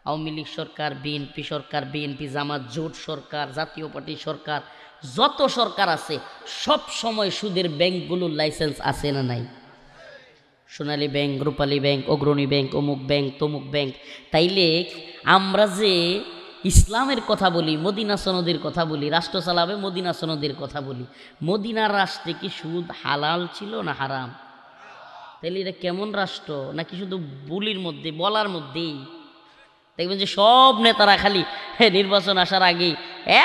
আওয়ামী লীগ সরকার, BNP সরকার, BNP জামাত জোট সরকার, জাতীয় party সরকার, যত সরকার আছে সব সময় সুদের ব্যাংকগুলোর লাইসেন্স আছে না নাই? সোনালী ব্যাংক, রূপালী ব্যাংক, অগ্রণী ব্যাংক, অমুক ব্যাংক, তমুক ব্যাংক। তাইলে আমরা যে ইসলামের কথা বলি, মদিনা সনদের কথা বলি, রাষ্ট্র চালাবে মদিনা সনদের কথা বলি, মদিনার রাষ্ট্রে কি সুদ হালাল ছিল না হারাম? তাইলে এটা কেমন রাষ্ট্র? নাকি শুধু বুলির মধ্যে, বলার মধ্যেই? দেখবেন যে সব নেতারা খালি নির্বাচন আসার আগেই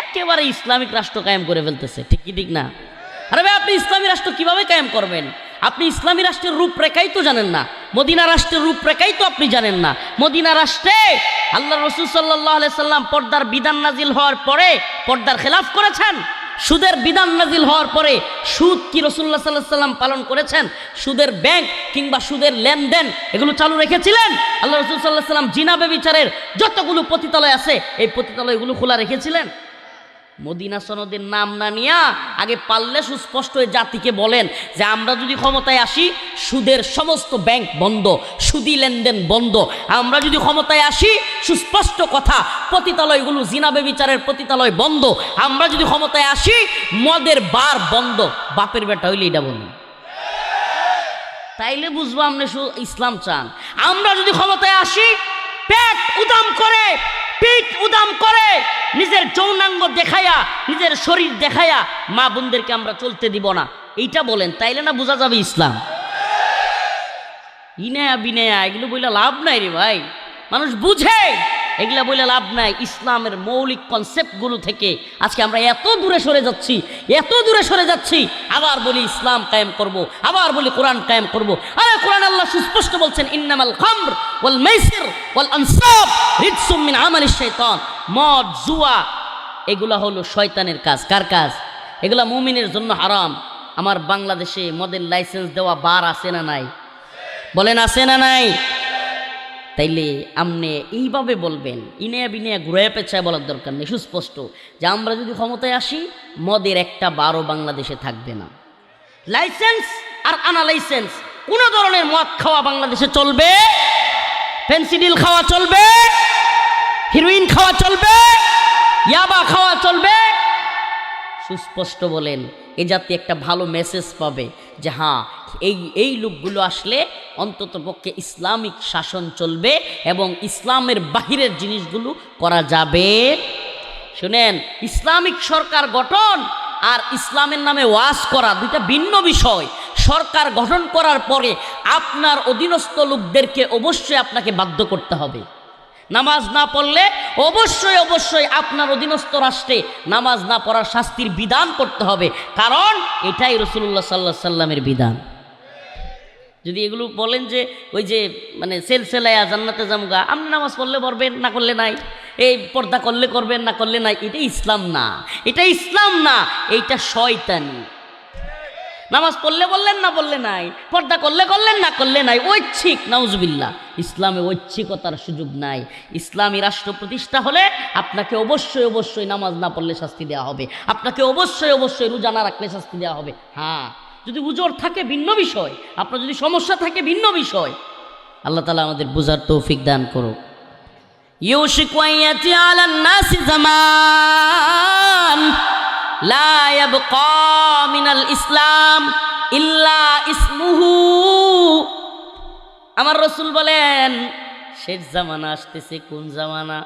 একেবারে ইসলামিক রাষ্ট্র কায়েম করে ফেলতেছে, ঠিক কি ঠিক না? আরে ভাই, আপনি ইসলামী রাষ্ট্র কিভাবে কায়েম করবেন? আপনি ইসলামী রাষ্ট্রের রূপরেখাই তো জানেন না, মদিনা রাষ্ট্রের রূপরেখাই তো আপনি জানেন না। মদিনা রাষ্ট্রে আল্লাহ রাসূল সাল্লাল্লাহু আলাইহি সাল্লাম পর্দার বিধান নাজিল হওয়ার পরে পর্দার খেলাফ করেছেন। সুদের বিধান নাজিল হওয়ার পরে সুদ কি রাসূলুল্লাহ সাল্লাল্লাহু আলাইহি সাল্লাম পালন করেছেন? সুদের ব্যাংক কিংবা সুদের লেনদেন এগুলো চালু রেখেছিলেন? আল্লাহ রাসূল সাল্লাল্লাহু আলাইহি সাল্লাম জিনা ব্যভিচারের যতগুলো পতিতালয় আছে এই পতিতালয়গুলো খোলা রেখেছিলেন? মদিনা সনদের নাম না নিয়া আগে পারলে সুস্পষ্ট জাতিকে বলেন যে আমরা যদি ক্ষমতায় আসি সুদের সমস্ত ব্যাংক বন্ধ, সুদি লেনদেন বন্ধ। আমরা যদি ক্ষমতায় আসি, সুস্পষ্ট কথা, পতিতালয়গুলো জিনা ব্যভিচারের পতিতালয় বন্ধ। আমরা যদি ক্ষমতায় আসি মদের বার বন্ধ। বাপের বেটা হইলে এটা বলুন, তাইলে বুঝবো আপনি ইসলাম চান। আমরা যদি ক্ষমতায় আসি পেট উদাম করে, পিঠ উদাম করে, নিজের যৌনাঙ্গ দেখায়া, নিজের শরীর দেখায়া মা বোনদেরকে আমরা চলতে দিব না, এইটা বলেন, তাইলে না বোঝা যাবে ইসলাম। ইনায়া বিনায়া এগুলো বইলে লাভ নাই রে ভাই, মানুষ বুঝে, এগুলা বইলে লাভ নাই। ইসলামের মৌলিক কনসেপ্টগুলো থেকে আজকে আমরা এত দূরে সরে যাচ্ছি, এত দূরে সরে যাচ্ছি। আবার বলি ইসলাম কায়েম করব, আবার বলি কোরআন কায়েম করব। আরে কোরআন আল্লাহ সুস্পষ্ট বলছেন, ইন্নামাল খামর ওয়াল মাইসির ওয়াল আনসাব রিজসুম মিন আমালিশ শাইতান। মদ, জুয়া এগুলা হলো শয়তানের কাজ। কার কাজ? এগুলা মুমিনের জন্য হারাম। আমার বাংলাদেশে মদের লাইসেন্স দেওয়া বার আছে না নাই? বলেন আছে না নাই? তাইলে আপনি এইভাবে বলবেন, ইনেয়া বিনেয়া ঘুরে পেঁচায় বলার দরকার নেই, সুস্পষ্ট যে আমরা যদি ক্ষমতায় আসি মদের একটা বারও বাংলাদেশে থাকবে না। লাইসেন্স আর আনা লাইসেন্স, কোন ধরনের মদ খাওয়া বাংলাদেশে চলবে? ফেন্সিডিল খাওয়া চলবে, হিরোইন খাওয়া চলবে, ইয়াবা খাওয়া চলবে? সুস্পষ্ট বলেন, এ জাতি একটা ভালো মেসেজ পাবে যে হ্যাঁ এই লোকগুলো আসলে অন্তত পক্ষে ইসলামিক শাসন চলবে এবং ইসলামের বাহিরের জিনিসগুলো করা যাবে। শুনেন, ইসলামিক সরকার গঠন আর ইসলামের নামে ওয়াজ করা দুইটা ভিন্ন বিষয়। সরকার গঠন করার পরে আপনার অধীনস্থ লোকদেরকে অবশ্যই আপনাকে বাধ্য করতে হবে। নামাজ না পড়লে অবশ্যই অবশ্যই আপনার অধীনস্থ রাষ্ট্রে নামাজ না পড়ার শাস্তির বিধান করতে হবে, কারণ এটাই রাসূলুল্লাহ সাল্লাল্লাহু আলাইহি সাল্লামের বিধান। যদি এগুলো বলেন যে ওই যে মানে সেলসেলায়া জান্নাতে জামগা, আপনি নামাজ পড়লে পড়বেন, না করলে নাই, এই পর্দা করলে করবেন, না করলে নাই, এটা ইসলাম না, এটা ইসলাম না, এইটা শয়তানি। নামাজ পড়লে বললেন, না বললে নাই, পর্দা করলে করলেন, না করলে নাই, ঐচ্ছিক। নাউজুবিল্লাহ, ইসলামে ঐচ্ছিকতার সুযোগ নাই। ইসলামী রাষ্ট্র প্রতিষ্ঠা হলে আপনাকে অবশ্যই অবশ্যই নামাজ না পড়লে শাস্তি দেওয়া হবে, আপনাকে অবশ্যই অবশ্যই রোজা না রাখলে শাস্তি দেওয়া হবে। হ্যাঁ, যদি উজর থাকে ভিন্ন বিষয়, আপনার যদি সমস্যা থাকে ভিন্ন বিষয়। আল্লাহ তাআলা আমাদের বুঝার তৌফিক দান করুক। ইউশিকু আইয়াতি আলান নাসি জামান লা ইয়াবকা মিনাল ইসলাম ইল্লা ইসমুহু। আমার রাসূল বলেন শেষ জামানা আসতেছে। কোন জামানা?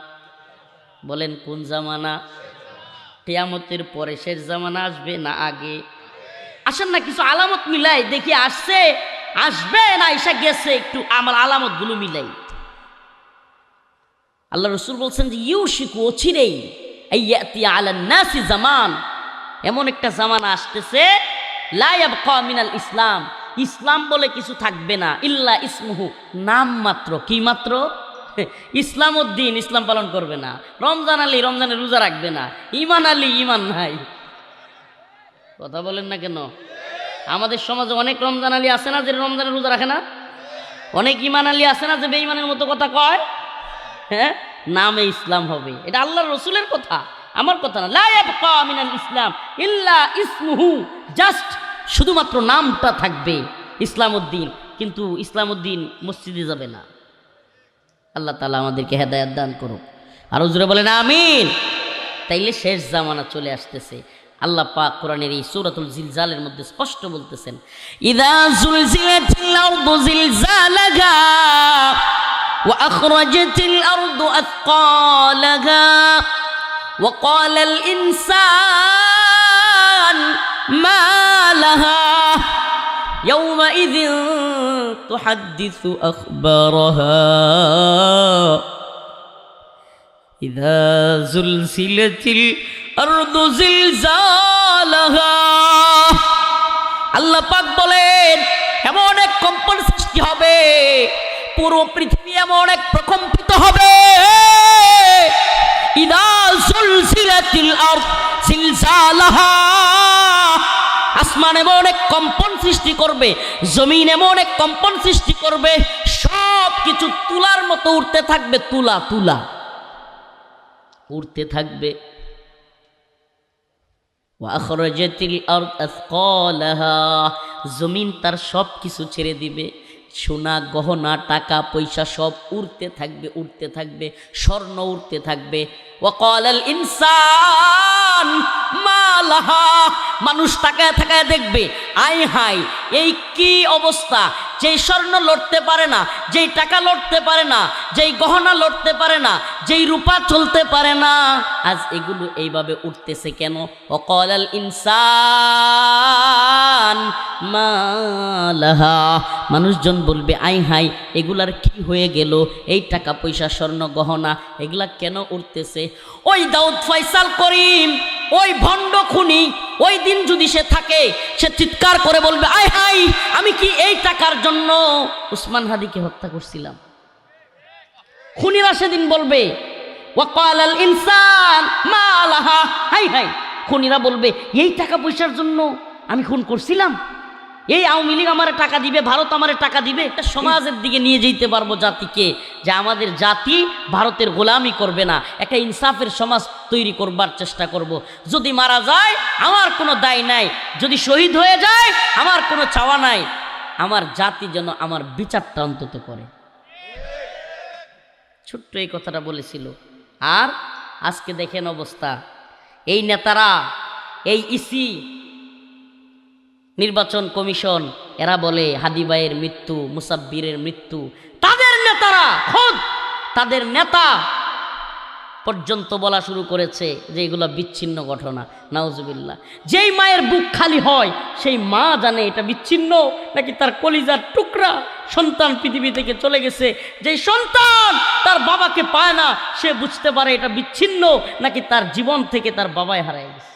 বলেন কোন জামানা? কিয়ামতের পরে শেষ জামানা আসবে না আগে? আসেন না কিছু আলামত মিলাই দেখি, আসছে, আসবে না এসে গেছে, একটু আমার আলামতগুলো মিলাই। আল্লাহ রাসূল বলছেন যে ইউশিকু, অচিরেই, আইয়াতি আলান নাসি জামান, এমন একটা জামানা আসতেছে লা ইয়াবকা মিনাল ইসলাম, ইসলাম বলে কিছু থাকবে না, ইল্লা ইসমুহু, নাম মাত্র। কি মাত্র? ইসলাম উদ্দিন, ইসলাম পালন করবে না। রমজান আলী রমজানের রোজা রাখবে না। ঈমান আলী ঈমান নাই। কথা বলেন না কেন? আমাদের সমাজে অনেক রমজান আলী আছে না যে রমজানের রোজা রাখে না? অনেক ঈমান আলী আছে না যে বেঈমানের মতো কথা কয়? হ্যাঁ, নামে ইসলাম হবে, এটা আল্লাহর রাসূলের কথা, আমার কথা না। লা ইয়াবকা মিনাল ইসলাম ইল্লা ইসমুহু, জাস্ট শুধুমাত্র নামটা থাকবে ইসলাম উদ্দিন, কিন্তু ইসলাম উদ্দিন মসজিদে যাবে না। আল্লাহ তাআলা আমাদেরকে হেদায়েত দান করুক। আরো জোরে বলেন আমিন। তাইলে শেষ জামানা চলে আসতেছে। আল্লাহ পাক কোরআনের এই সূরাতুল জিলজালের মধ্যে স্পষ্ট বলতেছেন, ইযা যুলজিলাতিল আরদু জিলজালাহা ওয়া আখরাজাতিল আরদু আথকালাহা ওয়া ক্বালাল ইনসান মা লাহা ইয়াওমাইযিন তুহাদ্দিসু আখবারাহা ইযা যুলজিলাতিল আরদু জিলজালাহা। আল্লাহ পাক বলেন এমন এক কম্পন সৃষ্টি হবে, পুরো পৃথিবী এমন এক প্রকম্পিত হবে। ইযা যুলজিলাতিল আরদ জিলজালাহা, আসমান এমন এক কম্পন সৃষ্টি করবে, জমিন এমন এক কম্পন সৃষ্টি করবে, সব কিছু তুলার মতো উঠতে থাকবে, তুলা তুলা উঠতে থাকবে। ওয়াখরাজাতিল আরদ আথকালাহা, জমিন তার সব কিছু ছেড়ে দিবে, সোনা গহনা টাকা পয়সা সব উড়তে থাকবে উড়তে থাকবে, স্বর্ণ উড়তে থাকবে। ওয়াকালাল ইনসান মা লাহা, মানুষ তাকায় তাকায় দেখবে, আয় হাই এই কি অবস্থা, যেই স্বর্ণ লড়তে পারে না, যেই টাকা লড়তে পারে না, যেই গহনা লড়তে পারে না, যেই রূপা চলতে পারে না, আজ এগুলো এইভাবে উঠতেছে কেন? ওয়াকালাল ইনসান মা লাহা, মানুষজন বলবে আয় হাই এগুলার কি হয়ে গেল, এই টাকা পয়সা স্বর্ণ গহনা এগুলা কেন উঠতেছে? ওই দাউদ ফয়সাল করিম, ওই ভণ্ড খুনি, ওই দিন যদি সে থাকে, সে চিৎকার করে বলবে আয় হাই আমি কি এই টাকার জন্য উসমান হাদিকে হত্যা করছিলাম? খুনিরা সেদিন বলবে ওয়াকালাল ইনসান মা লাহা, হাই হাই খুনিরা বলবে এই টাকা পয়সার জন্য আমি খুন করছিলাম, এই আওয়ামী লীগ আমার টাকা দিবে, ভারত আমার টাকা দিবে। একটা সমাজের দিকে নিয়ে যেতে পারবো জাতিকে, যে আমাদের জাতি ভারতের গোলামি করবে না, একটা ইনসাফের সমাজ তৈরি করবার চেষ্টা করব। যদি মারা যায় আমার কোনো দায় নাই, যদি শহীদ হয়ে যায় আমার কোনো চাওয়া নাই, আমার জাতি যেন আমার বিচারটা অন্তত করে। ছোট্ট এই কথাটা বলেছিল। আর আজকে দেখেন অবস্থা, এই নেতারা, এই ইসি, নির্বাচন কমিশন, এরা বলে হাদি ভাইয়ের মৃত্যু, মুসাব্বিরের মৃত্যু, তাদের নেতারা খোদ তাদের নেতা পর্যন্ত বলা শুরু করেছে যে এগুলো বিচ্ছিন্ন ঘটনা। নাউজুবিল্লাহ। যেই মায়ের বুক খালি হয় সেই মা জানে এটা বিচ্ছিন্ন নাকি তার কলিজার টুকরা সন্তান পৃথিবী থেকে চলে গেছে। যেই সন্তান তার বাবাকে পায় না সে বুঝতে পারে এটা বিচ্ছিন্ন নাকি তার জীবন থেকে তার বাবাই হারায় গেছে।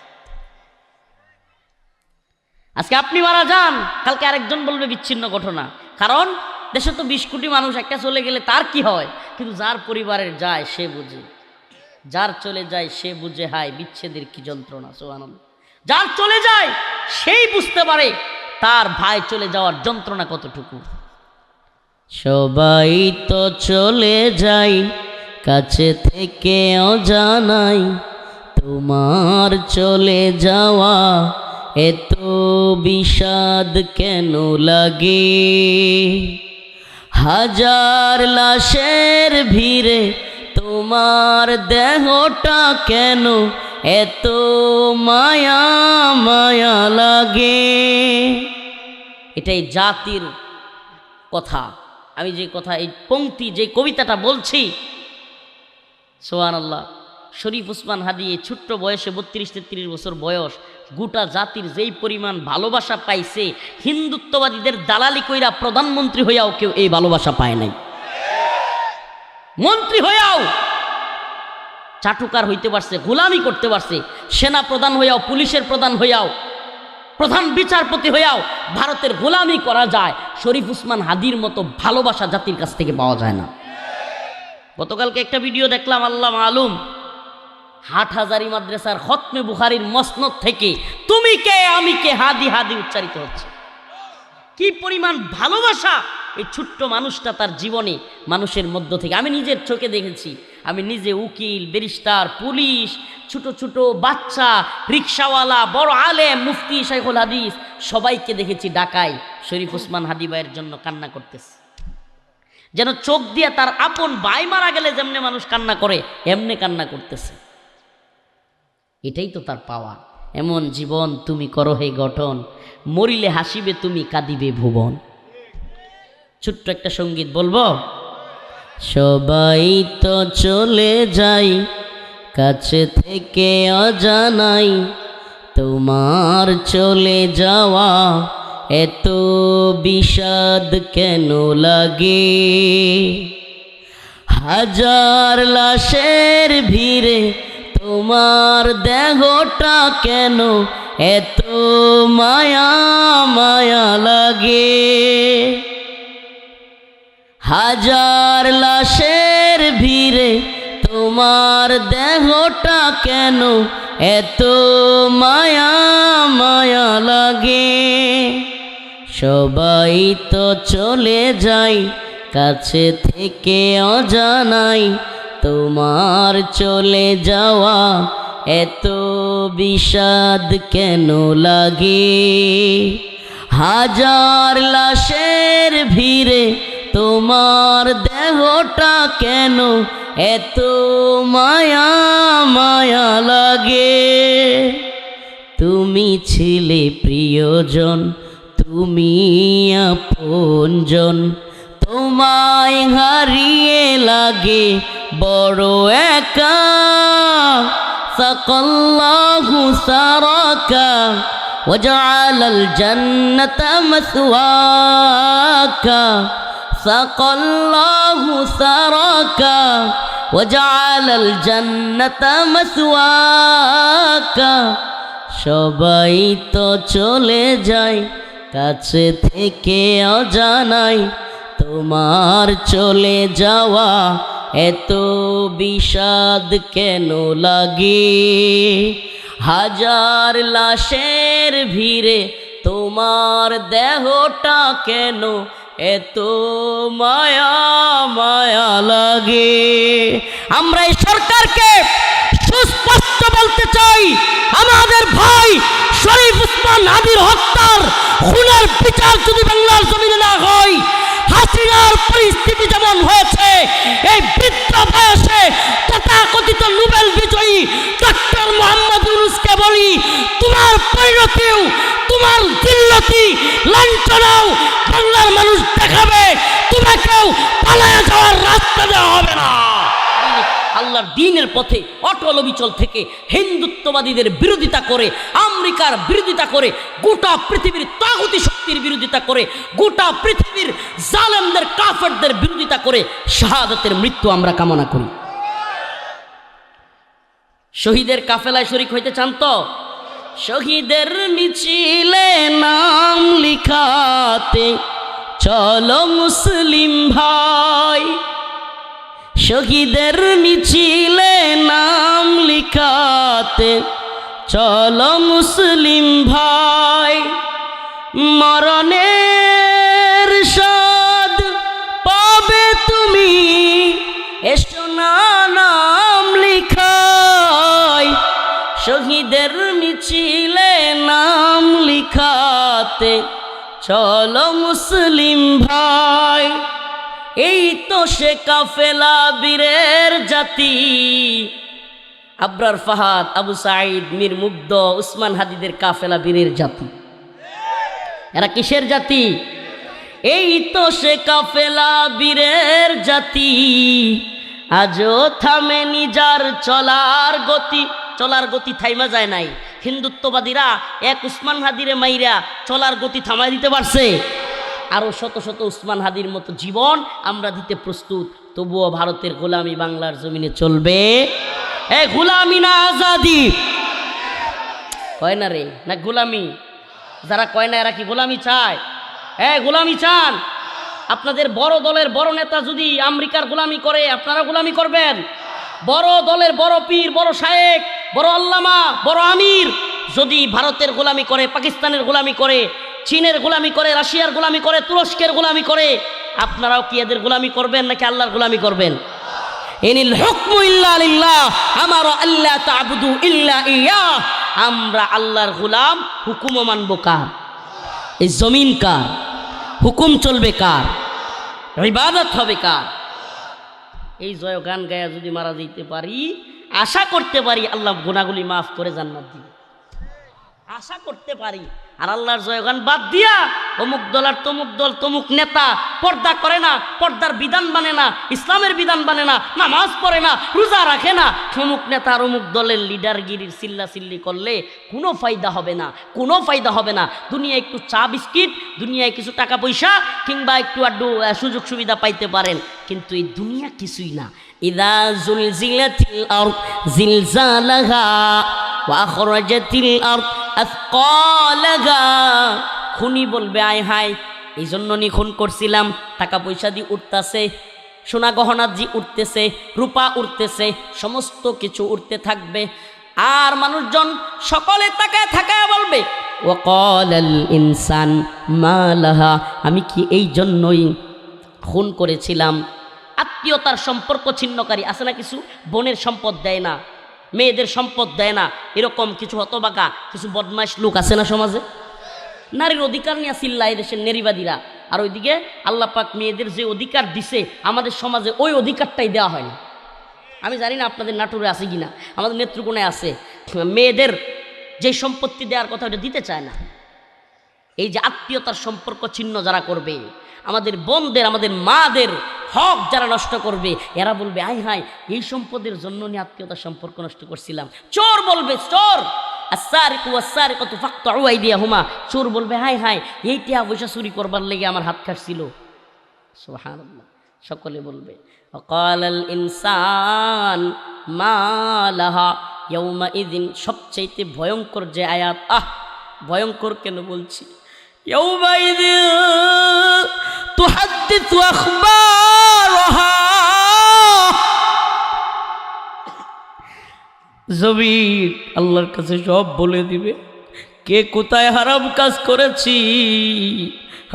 আজকে আপনি মারা যান, কালকে আরেকজন বলবে বিচ্ছিন্ন ঘটনা। কারণ দেশে তো 20 কোটি মানুষ, একটা চলে গেলে তার কি হয়, কিন্তু যার পরিবারের যায় সে বুঝে, যার চলে যায় সে বুঝে হায় বিচ্ছেদের কি যন্ত্রণা। সুবহানাল্লাহ। যার চলে যায় সেই বুঝতে পারে তার ভাই চলে যাওয়ার যন্ত্রণা কতটুকু। সবাই তো চলে যাই কাছে থেকে অজানাই, তোমার চলে যাওয়া এত বিষাদ কেন লাগে? হাজার লাশের ভিড়ে তোমার দেহটা কেন এত মায়া মায়া লাগে? এটাই জাতির কথা। আমি যে কথা, এই পংক্তি, যে কবিতাটা বলছি, সুবহানাল্লাহ, শরীফ উসমান হাদি এই ছোট্ট বয়সে 32-33 বছর বয়স, গোটা জাতির যেই পরিমাণ ভালোবাসা পাইছে, হিন্দুত্ববাদীদের দালালি কইরা প্রধানমন্ত্রী হইয়াও কেউ এই ভালোবাসা পায় নাই। মন্ত্রী হইয়াও চাটুকার হইতে পারছে, গোলামি করতে পারছে, সেনা প্রধান হইয়াও, পুলিশের প্রধান হইয়াও, প্রধান বিচারপতি হইয়াও ভারতের গোলামি করা যায়। শরীফ উসমান হাদির মতো ভালোবাসা জাতির কাছ থেকে পাওয়া যায় না। গতকালকে একটা ভিডিও দেখলাম, আল্লাহ মালুম, হাটহাজারী মাদ্রাসার খতমে বুখারীর মসনদ থেকে তুমি কে আমি কে হাদি হাদি উচ্চারিত হচ্ছে। কি পরিমাণ ভালোবাসা এই ছোট্ট মানুষটা তার জীবনে মানুষের মধ্য থেকে। আমি নিজের চোখে দেখেছি, আমি নিজে উকিল, ব্যারিস্টার, পুলিশ, ছোট ছোট বাচ্চা, রিক্সাওয়ালা, বড় আলেম, মুফতি, শাইখুল হাদিস, সবাইকে দেখেছি ঢাকায় শরীফ উসমান হাদি ভাইয়ের জন্য কান্না করতেছে। যেন চোখ দিয়ে তার আপন ভাই মারা গেলে যেমনে মানুষ কান্না করে এমনি কান্না করতেছে। এটাই তো তার পাওয়া। এমন জীবন তুমি করো হে গঠন, মরিলে হাসিবে তুমি কাঁদিবে ভুবন। ছোট্ট একটা সঙ্গীত বলবো। সবাই তো চলে যাই কাছে থেকে অজানাই, তোমার চলে যাওয়া এত বিষাদ কেন লাগে? হাজার লাশের ভিড়ে তোমার দেহটা কেন এত মায়া মায়া লাগে? হাজার লাশের ভিড়ে তোমার দেহটা কেন এত মায়া মায়া লাগে? সবাই তো চলে যাই কাছে থেকে অজানাই, তোমার চলে যাওয়া এত বিষাদ কেন লাগে? হাজার লাশের ভিড়ে তোমার দেহটা কেন এত মায়া মায়া লাগে? তুমি ছিলে প্রিয়জন, তুমি আপনজন, তোমায় হারিয়ে লাগে বড় একা। সাকাল্লাহু সারাকা ওয়াজআলাল জান্নাতা মাসওয়াকা। সাকাল্লাহু সারাকা ওয়াজআলাল জান্নাতা মাসওয়াকা। সবাই তো চলে যায় কাছে থেকে অজানাই, তোমার চলে যাওয়া এত বিষাদ কেন লাগে? হাজার লাশের ভিড়ে তোমার দেহটা কেন এত মায়া মায়া লাগে? আমরা এই সরকারকে সুস্পষ্ট বলতে চাই, আমাদের ভাই শরীফ ওসমান হাদির হত্যার খুনের বিচার যদি বাংলার জমিনে না হয়, হাসিনার পরিস্থিতি যেমন হয়েছে, এই বৃদ্ধ বয়সে তথাকথিত নোবেল বিজয়ী ডক্টর মোহাম্মদ ইউনূসকে বলি, তোমার পরিণতিও, তোমার জিল্লতি লাঞ্ছনাও বাংলার মানুষ দেখাবে। তোমাকেও পালায়া যাওয়ার রাস্তা দেওয়া হবে না। আল্লাহর দ্বীনের পথে অটল অবিচল থেকে হিন্দুত্ববাদীদের বিরোধিতা করে, আমেরিকার বিরোধিতা করে, গোটা পৃথিবীর তাগুতি শক্তির বিরোধিতা করে, গোটা পৃথিবীর জালেমদের কাফেরদের বিরোধিতা করে শাহাদাতের মৃত্যু আমরা কামনা করি। শহীদের কাফেলায় শরীক হইতে চান তো? শহীদের মিছিলে নাম লিখাতে চলো মুসলিম ভাই, শহীদের মিছিলে নাম লিখাতে চলো মুসলিম ভাই। মরণের স্বাদ পাবে তুমি এসো না নাম লিখাই, শহীদের মিছিলে নাম লিখাতে চলো মুসলিম ভাই। এই তো সে কাফেলা বীরের জাতি, আবরার ফাহাদ, আবু সাঈদ, মীর মুগ্ধ, উসমান হাদিদের কাফেলা বীরের জাতি। এরা কিসের জাতি? এই তো সে কাফেলা বীরের জাতি, আজও থামেনি যার চলার গতি। চলার গতি থাইমা যায় নাই। হিন্দুত্ববাদীরা এক উসমান হাদিরে মাইরা চলার গতি থামাই দিতে পারছে? আরো শত শত উসমান হাদির মতো জীবন আমরা দিতে প্রস্তুত। তবুও ভারতের গোলামি বাংলার জমিনে চলবে। এ গোলামি না আজাদি কয় না রে, না গোলামি? যারা কয় না এরা কি গোলামি চায়? গোলামি চান? আপনাদের বড় দলের বড় নেতা যদি আমেরিকার গোলামি করে, আপনারা গোলামি করবেন? বড় দলের বড় পীর, বড় শায়েখ, বড় আল্লামা, বড় আমির যদি ভারতের গোলামি করে, পাকিস্তানের গোলামি করে, চীনের গোলামি করে, রাশিয়ার গোলামি করে, তুরস্কের গোলামি করে, আপনারাও কি এদের গোলামি করবেন নাকি আল্লাহর গোলামি করবেন? ইনিল হুকমু ইল্লা লিল্লাহ, আমারা আল্লাহ তা'বুদু ইল্লা ইয়্যাহ। আমরা আল্লাহর গোলাম, হুকুমও মানব কার? এই জমিন কার? হুকুম চলবে কার? ইবাদত হবে কার? এই জয় গান গায়া যদি মারা যেতে পারি, আশা করতে পারি আল্লাহ গুনাহগুলি মাফ করে জান্নাত দিবে, আশা করতে পারি। আর আল্লাহর জয়গান বাদ দিয়া অমুক দল আর তমুক দল, তমুক নেতা পর্দা করে না, পর্দার বিধান মানে না, ইসলামের বিধান মানে না, নামাজ পড়ে না, রোজা রাখে না, অমুক নেতা আর অমুক দলের লিডারগিরির চিল্লাচিল্লি করলে কোনো ফায়দা হবে না, কোনো ফায়দা হবে না। দুনিয়ায় একটু চা বিস্কিট, দুনিয়ায় কিছু টাকা পয়সা কিংবা একটু আড্ডু সুযোগ সুবিধা পাইতে পারেন, কিন্তু এই দুনিয়া কিছুই না। ইযা যুলজিলাতিল আরদ জিলজালাহা ওয়া আখরাজাতিল আরদ আথকালাহা। খুনি বলবে আয় হায়, এই জন্য নি খুন করছিলাম, টাকা পয়সা দিয়ে উঠতেছে, সোনা গহনা দিয়ে উঠতেছে, রূপা উঠতেছে, সমস্ত কিছু উঠতে থাকবে। আর মানুষজন সকলে তাকায় থাকায় বলবে ওয়াকালাল ইনসান মা লাহা, আমি কি এই জন্যই খুন করেছিলাম। আত্মীয়তার সম্পর্ক ছিন্নকারী আছে না কিছু, বোনের সম্পদ দেয় না, মেয়েদের সম্পদ দেয় না, এরকম কিছু হতবাকা কিছু বদমাইশ লোক আছে না সমাজে? নারীর অধিকার নিয়ে চিল্লায় দেশের নারীবাদীরা, আর ওইদিকে আল্লাহ পাক মেয়েদের যে অধিকার দিছে আমাদের সমাজে ওই অধিকারটাই দেওয়া হয় না। আমি জানি না আপনাদের নাটোরে আছে কিনা, আমাদের নেত্রকোণায় আছে, মেয়েদের যে সম্পত্তি দেওয়ার কথা ওটা দিতে চায় না। এই যে আত্মীয়তার সম্পর্ক ছিন্ন যারা করবে, আমাদের বোনদের আমাদের মাদের হক যারা নষ্ট করবে, এরা বলবে আয় হায় এই সম্পদের জন্য নিয়ে আত্মীয়তার সম্পর্ক নষ্ট করছিলাম। চোর বলবে, চোর আস-সারিকু ওয়াস-সারিকাতু ফাকতাউ আইদিয়াহুমা, চোর বলবে হায় হায় এই টিয়া পয়সা চুরি করবার লেগে আমার হাত কাটছিল। সুবহানাল্লাহ, সকলে বলবে ওয়াকালাল ইনসান মা লাহা ইয়াউমাইযিন। সবচাইতে ভয়ঙ্কর যে আয়াত, ভয়ঙ্কর কেন বলছি, ইয়াউমাইযিন তুহাদ্দিসু আখবারাহা, জমিন আল্লাহর কাছে সব বলে দিবে কে কোথায় হারাম কাজ করেছি,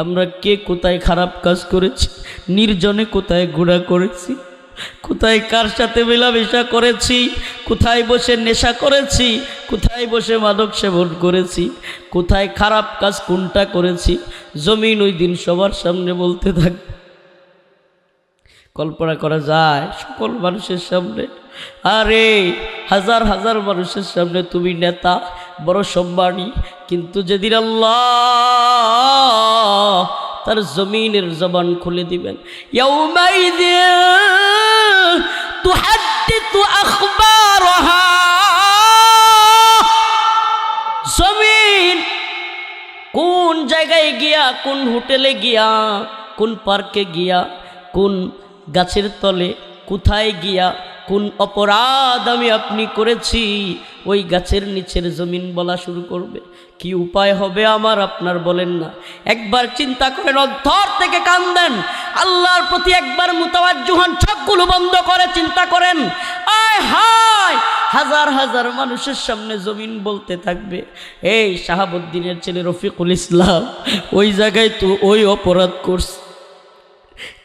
আমরা কে কোথায় খারাপ কাজ করেছি, নির্জনে কোথায় গুনাহ করেছি, কোথায় কার সাথে মেলামেশা করেছি, কোথায় বসে নেশা করেছি, কোথায় বসে মাদক সেবন করেছি, কোথায় খারাপ কাজ কোনটা করেছি, জমিন ওই দিন সবার সামনে বলতে থাকবে। কল্পনা করা যায় সকল মানুষের সামনে, আরে হাজার হাজার মানুষের সামনে তুমি নেতা, বড় সম্মানী, কিন্তু যেদিন আল্লাহ তার জমিনের জবান খুলে দিবেন, ইয়াউমাইযিন তুহাদ্দিসু আখবারাহা, জমিন কোন জায়গায় গিয়া, কোন হোটেলে গিয়া, কোন পার্কে গিয়া, কোন গাছের তলে, কোথায় গিয়া কোন অপরাধ আমি আপনি করেছি, ওই গাছের নিচের জমিন বলা শুরু করবে। কি উপায় হবে আমার আপনার বলেন না? একবার চিন্তা করেন, অন্তর থেকে কান্দেন, আল্লাহর প্রতি একবার মুতাওয়াজ্জিহ হন, চোখগুলো বন্ধ করে চিন্তা করেন। আয় হায়, হাজার হাজার মানুষের সামনে জমিন বলতে থাকবে এই শাহাবুদ্দিনের ছেলে রফিকুল ইসলাম ওই জায়গায় তো ওই অপরাধ করছে।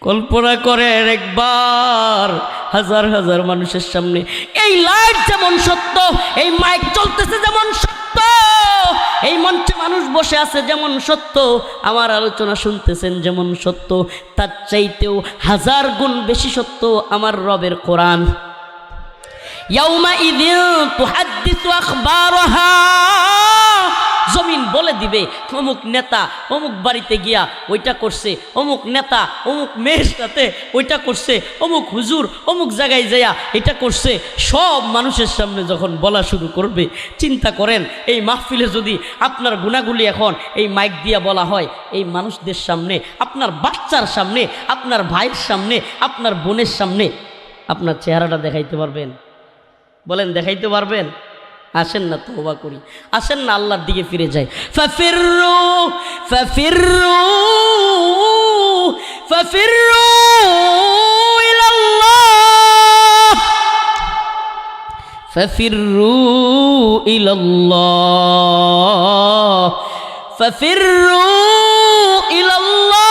কল্পনা করেন একবার, হাজার হাজার মানুষের সামনে। এই লাইট যেমন সত্য, এই মাইক চলতেছে যেমন সত্য, এই মঞ্চে মানুষ বসে আছে যেমন সত্য, আমার আলোচনা শুনতেছেন যেমন সত্য, তার চাইতেও হাজার গুণ বেশি সত্য আমার রবের কোরআন। ইয়াউমাইযিন তুহাদ্দিসু আখবারাহা, জমিন বলে দিবে অমুক নেতা অমুক বাড়িতে গিয়া ওইটা করছে, অমুক নেতা অমুক মেয়ের সাথে ওইটা করছে, অমুক হুজুর অমুক জায়গায় যাইয়া এটা করছে। সব মানুষের সামনে যখন বলা শুরু করবে, চিন্তা করেন এই মাহফিলে যদি আপনার গুনাহগুলি এখন এই মাইক দিয়া বলা হয়, এই মানুষদের সামনে, আপনার বাচ্চার সামনে, আপনার ভাইয়ের সামনে, আপনার বোনের সামনে, আপনার চেহারাটা দেখাইতে পারবেন? বলেন দেখাইতে পারবেন? আসেন না তওবা করি, আসেন না আল্লাহর দিকে ফিরে যাই। ফাফিররু ফাফিররু ফাফিররু ইলাল্লাহ, ফাফিররু ইলাল্লাহ, ফাফিররু ইলাল্লাহ।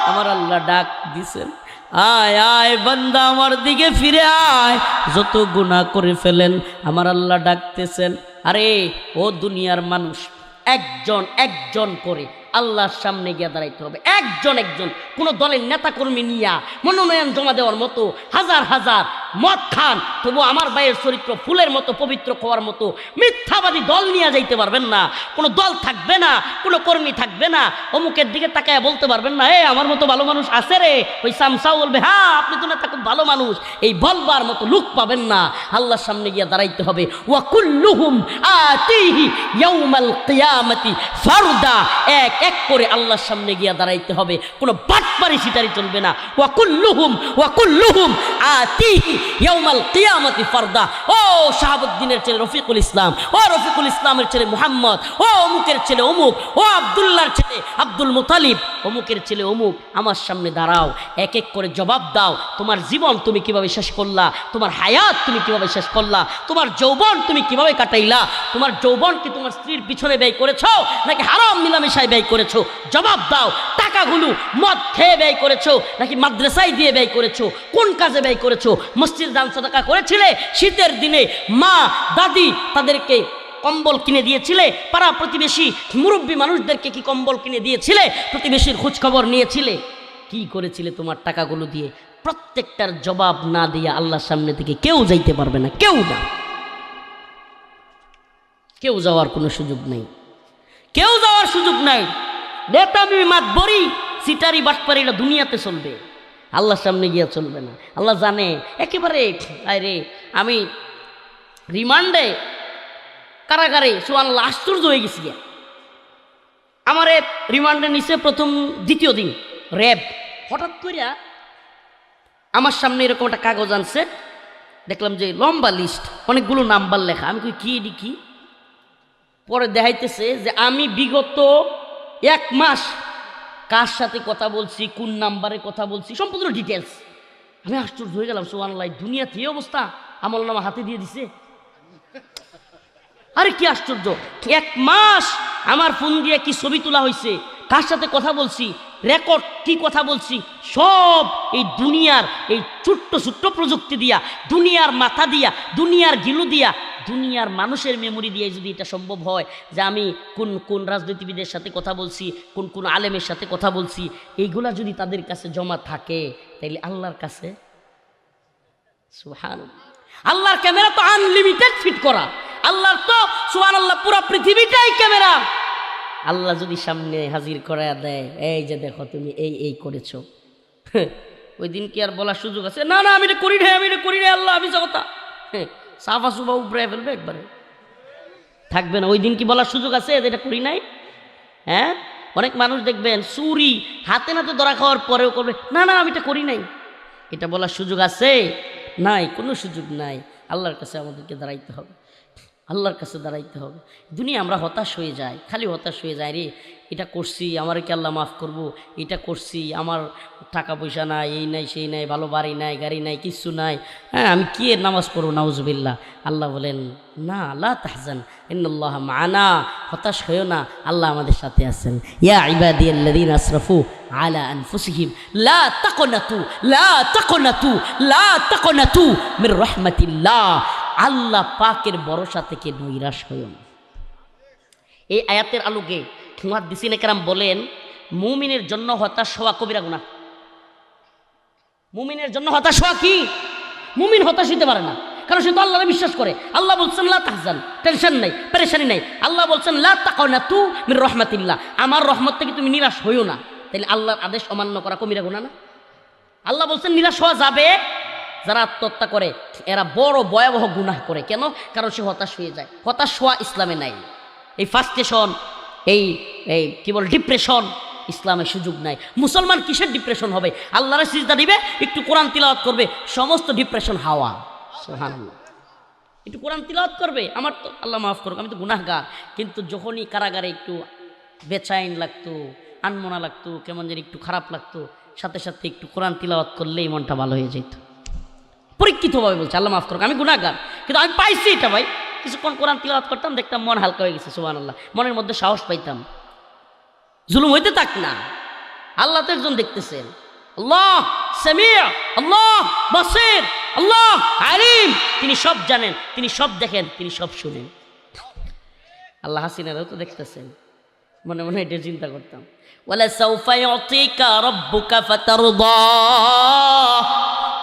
আমার আল্লাহ ডাক দিছেন, আয় আয় বান্দা আমার দিকে ফিরে আয়, যত গুনাহ করে ফেলেন আমার আল্লাহ ডাকতেছেন। আরে ও দুনিয়ার মানুষ, একজন একজন করে আল্লাহর সামনে গিয়ে দাঁড়াইতে হবে। একজন একজন কোনো দলের নেতাকর্মী নিয়া মনোনয়ন জমা দেওয়ার মতো হাজার হাজার মদ খান, তবু আমার ভাইয়ের চরিত্র ফুলের মতো পবিত্র হওয়ার মতো মিথ্যাবাদী দল নিয়ে যাইতে পারবেন না। কোনো দল থাকবে না, কোনো কর্মী থাকবে না, অমুকের দিকে তাকায় বলতে পারবেন না আমার মতো ভালো মানুষ আছে রে। ওই সামসাও বলবে হ্যাঁ আপনি তো নেতা খুব ভালো মানুষ, এই বলবার মতো লোক পাবেন না। আল্লাহর সামনে গিয়ে দাঁড়াইতে হবে। ওয়া কুল্লুহুম আতিহি ইয়াউমাল কিয়ামতি ফারদা, এক এক করে আল্লাহর সামনে গিয়ে দাঁড়াইতে হবে। কোনো বাটপারি সিটারি চলবে না। ওয়া কুল্লুহুম আতিহি ইয়াউমাল কিয়ামতি ফারদা। ও শাহাবুদ্দিনের ছেলে রফিকুল ইসলাম, ও রফিকুল ইসলামের ছেলে মুহাম্মদ, ও অমুকের ছেলে অমুক, ও আব্দুল্লাহর ছেলে আব্দুল মুতালিব, অমুকের ছেলে অমুক, আমার সামনে দাঁড়াও, এক এক করে জবাব দাও। তোমার জীবন তুমি কিভাবে শেষ করলা, তোমার হায়াত তুমি কিভাবে শেষ করলা, তোমার যৌবন তুমি কিভাবে কাটাইলা, তোমার যৌবন কি তোমার স্ত্রীর পিছনে ব্যয় করেছো নাকি হারাম মিলামেশায় ব্যয় করেছো? জবাব দাও। টাকাগুলো মদ খেয়ে ব্যয় করেছো নাকি মাদ্রাসায় দিয়ে ব্যয় করেছো? কোন কাজে ব্যয় করেছো? মসজিদ দান সাদাকা করেছিলে? শীতের দিনে মা দাদি তাদেরকে কম্বল কিনে দিয়েছিলে? পাড়া প্রতিবেশী মুরব্বী মানুষদেরকে কি কম্বল কিনে দিয়েছিলে? প্রতিবেশীর খোঁজখবর নিয়েছিলে? কি করেছিলে তোমার টাকাগুলো দিয়ে? প্রত্যেকটার জবাব না দিয়ে আল্লাহর সামনে থেকে কেউ যাইতে পারবে না, কেউ না, কেউ যাওয়ার কোনো সুযোগ নেই, কেউ যাওয়ার সুযোগ নাই। নেতামি মাতবরি সিটারি বাটপারিরা দুনিয়াতে চলবে, আল্লাহর সামনে গিয়া চলবে না। আল্লাহ জানে একেবারে। আরে আমি রিমান্ডে কারাগারে সুবহানাল্লাহ আশ্চর্য হয়ে গেছি। আমারে রিমান্ডে নিছে প্রথম দ্বিতীয় দিন র্যাব। হঠাৎ করে আমার সামনে এরকম একটা কাগজ আনছে, দেখলাম যে লম্বা লিস্ট, অনেকগুলো নাম্বার লেখা। আমি কই কি এডি কি? পরে দেখাইতেছে যে আমি বিগত 1 মাস কার সাথে কথা বলছি, কোন নাম্বারে কথা বলছি, সম্পূর্ণ ডিটেলস। আমি আশ্চর্য হয়ে গেলাম, সুবহানাল্লাহ দুনিয়াতে এই অবস্থা, আমলনামা হাতে দিয়ে দিছে। আরে কি আশ্চর্য! 1 মাস আমার ফোন দিয়ে কি ছবি তোলা হয়েছে, কার সাথে কথা বলছি, রেকর্ড কি কথা বলছি, সব এই দুনিয়ার এই ছোট্ট ছোট্ট প্রযুক্তি দিয়া, দুনিয়ার মাথা দিয়া, দুনিয়ার গিলু দিয়া, দুনিয়ার মানুষের মেমোরি দিয়ে যদি এটা সম্ভব হয় যে আমি কোন কোন রাজনীতিবিদের সাথে কথা বলছি, কোন কোন আলেমের সাথে কথা বলছি, এইগুলা যদি তাদের কাছে জমা থাকে, তাইলে আল্লাহর কাছে সুবহানাল্লাহ, আল্লাহর ক্যামেরা তো আনলিমিটেড ফিট করা। আল্লাহর তো সুবহানাল্লাহ পুরো পৃথিবীটাই ক্যামেরা। আল্লাহ যদি সামনে হাজির করায় দেয়, এই যে দেখো তুমি এই এই করেছো, ওই দিন কি আর বলার সুযোগ আছে? না না আমি এটা করি নাই, আমি এটা করি নাই, আল্লাহ আমি কথা সাফা সুফা উপরে ফেলবে, একবারে থাকবে না। ওই দিন কি বলার সুযোগ আছে এটা করি নাই? হ্যাঁ, অনেক মানুষ দেখবেন চুরি হাতে নাতে ধরা খাওয়ার পরেও করবে না না আমি এটা করি নাই। এটা বলার সুযোগ আছে? নাই, কোনো সুযোগ নাই। আল্লাহর কাছে আমাদেরকে দাঁড়াইতে হবে, আল্লাহর কাছে দাঁড়াইতে হবে। দুনিয়া আমরা হতাশ হয়ে যাই, খালি হতাশ হয়ে যায়, রে এটা করছি আমার কি আল্লাহ মাফ করবো, এটা করছি আমার টাকা পয়সা নাই, এই নাই সেই নাই, ভালো বাড়ি নাই গাড়ি নাই, কিচ্ছু নাই, হ্যাঁ আমি কি এর নামাজ পড়বো? নাউজুবিল্লাহ। আল্লাহ বলেন না, লা তাহজান ইন্নাল্লাহ মা'ানা, হতাশ হয়েও না, আল্লাহ আমাদের সাথে আছেন। ইয়া ইবাদিয়াল্লাযীনা আসরাফু আলা আনফুসিহিম লা তাকনাতু মির রাহমাতিল্লাহ। আল্লাহ পাকের ভরসা থেকে নৈরাশ হইও না। এই আয়াতের আলোকে মুহাদ্দিসিনে কেরাম বলেন, মুমিনের জন্য হতাশ হওয়া কবিরা গুনাহ। মুমিনের জন্য হতাশ হওয়া কি? মুমিন হতাশ হতে পারে না, কারণ সে তো আল্লাহরে বিশ্বাস করে। আল্লাহ বলছেন লা তাহজান, টেনশন নাই, পেরেশানি নাই। আল্লাহ বলছেন লা তাকনাতু মির রাহমাতিল্লাহ, আমার রহমত থেকে তুমি নিরাশ হইও না। তাহলে আল্লাহর আদেশ অমান্য করা কবিরা গুনাহ না? আল্লাহ বলছেন নিরাশ হওয়া যাবে, যারা আত্মহত্যা করে এরা বড় ভয়াবহ গুনাহ করে। কেন? কারণ সে হতাশ হয়ে যায়। হতাশ হওয়া ইসলামে নাই। এই ফার্স্টেশন, এই এই কি বল ডিপ্রেশন, ইসলামের সুযোগ নাই। মুসলমান কিসের ডিপ্রেশন হবে? আল্লাহর সিজদা দিবে, একটু কোরআন তিলাওয়াত করবে, সমস্ত ডিপ্রেশন হাওয়া। সুবহানাল্লাহ। একটু কোরআন তিলাওয়াত করবে, আমার তো আল্লাহ মাফ করুক আমি তো গুনাহগার, কিন্তু যখনই কারাগারে একটু বেচাইন লাগতো, আনমনা লাগতো, কেমন যেন একটু খারাপ লাগতো, সাথে সাথে একটু কোরআন তিলাওয়াত করলেই মনটা ভালো হয়ে যেত। পরীক্ষিতভাবে বলছে, আল্লাহ মাফ করুক আমি গুনাহগার, কিন্তু আমি পাইছি এটা ভাই। কিছুক্ষণ কোরআন তিলাওয়াত করতাম, দেখতাম মন হালকা হয়ে গেছে। সুবহানাল্লাহ। মনের মধ্যে সাহস পাইতাম, জুলুম হইতে থাক না। আল্লাহ তো একজন দেখতেছেন, আল্লাহ সামিউ, আল্লাহ বাসির, আল্লাহ আলিম, তিনি সব জানেন, তিনি সব দেখেন, তিনি সব শুনেন। আল্লাহ হাসিনারাও তো দেখতেছেন, মনে মনে এটা চিন্তা করতাম। ওয়ালা সাউফা ইউতিকা রাব্বুকা ফাতারদা,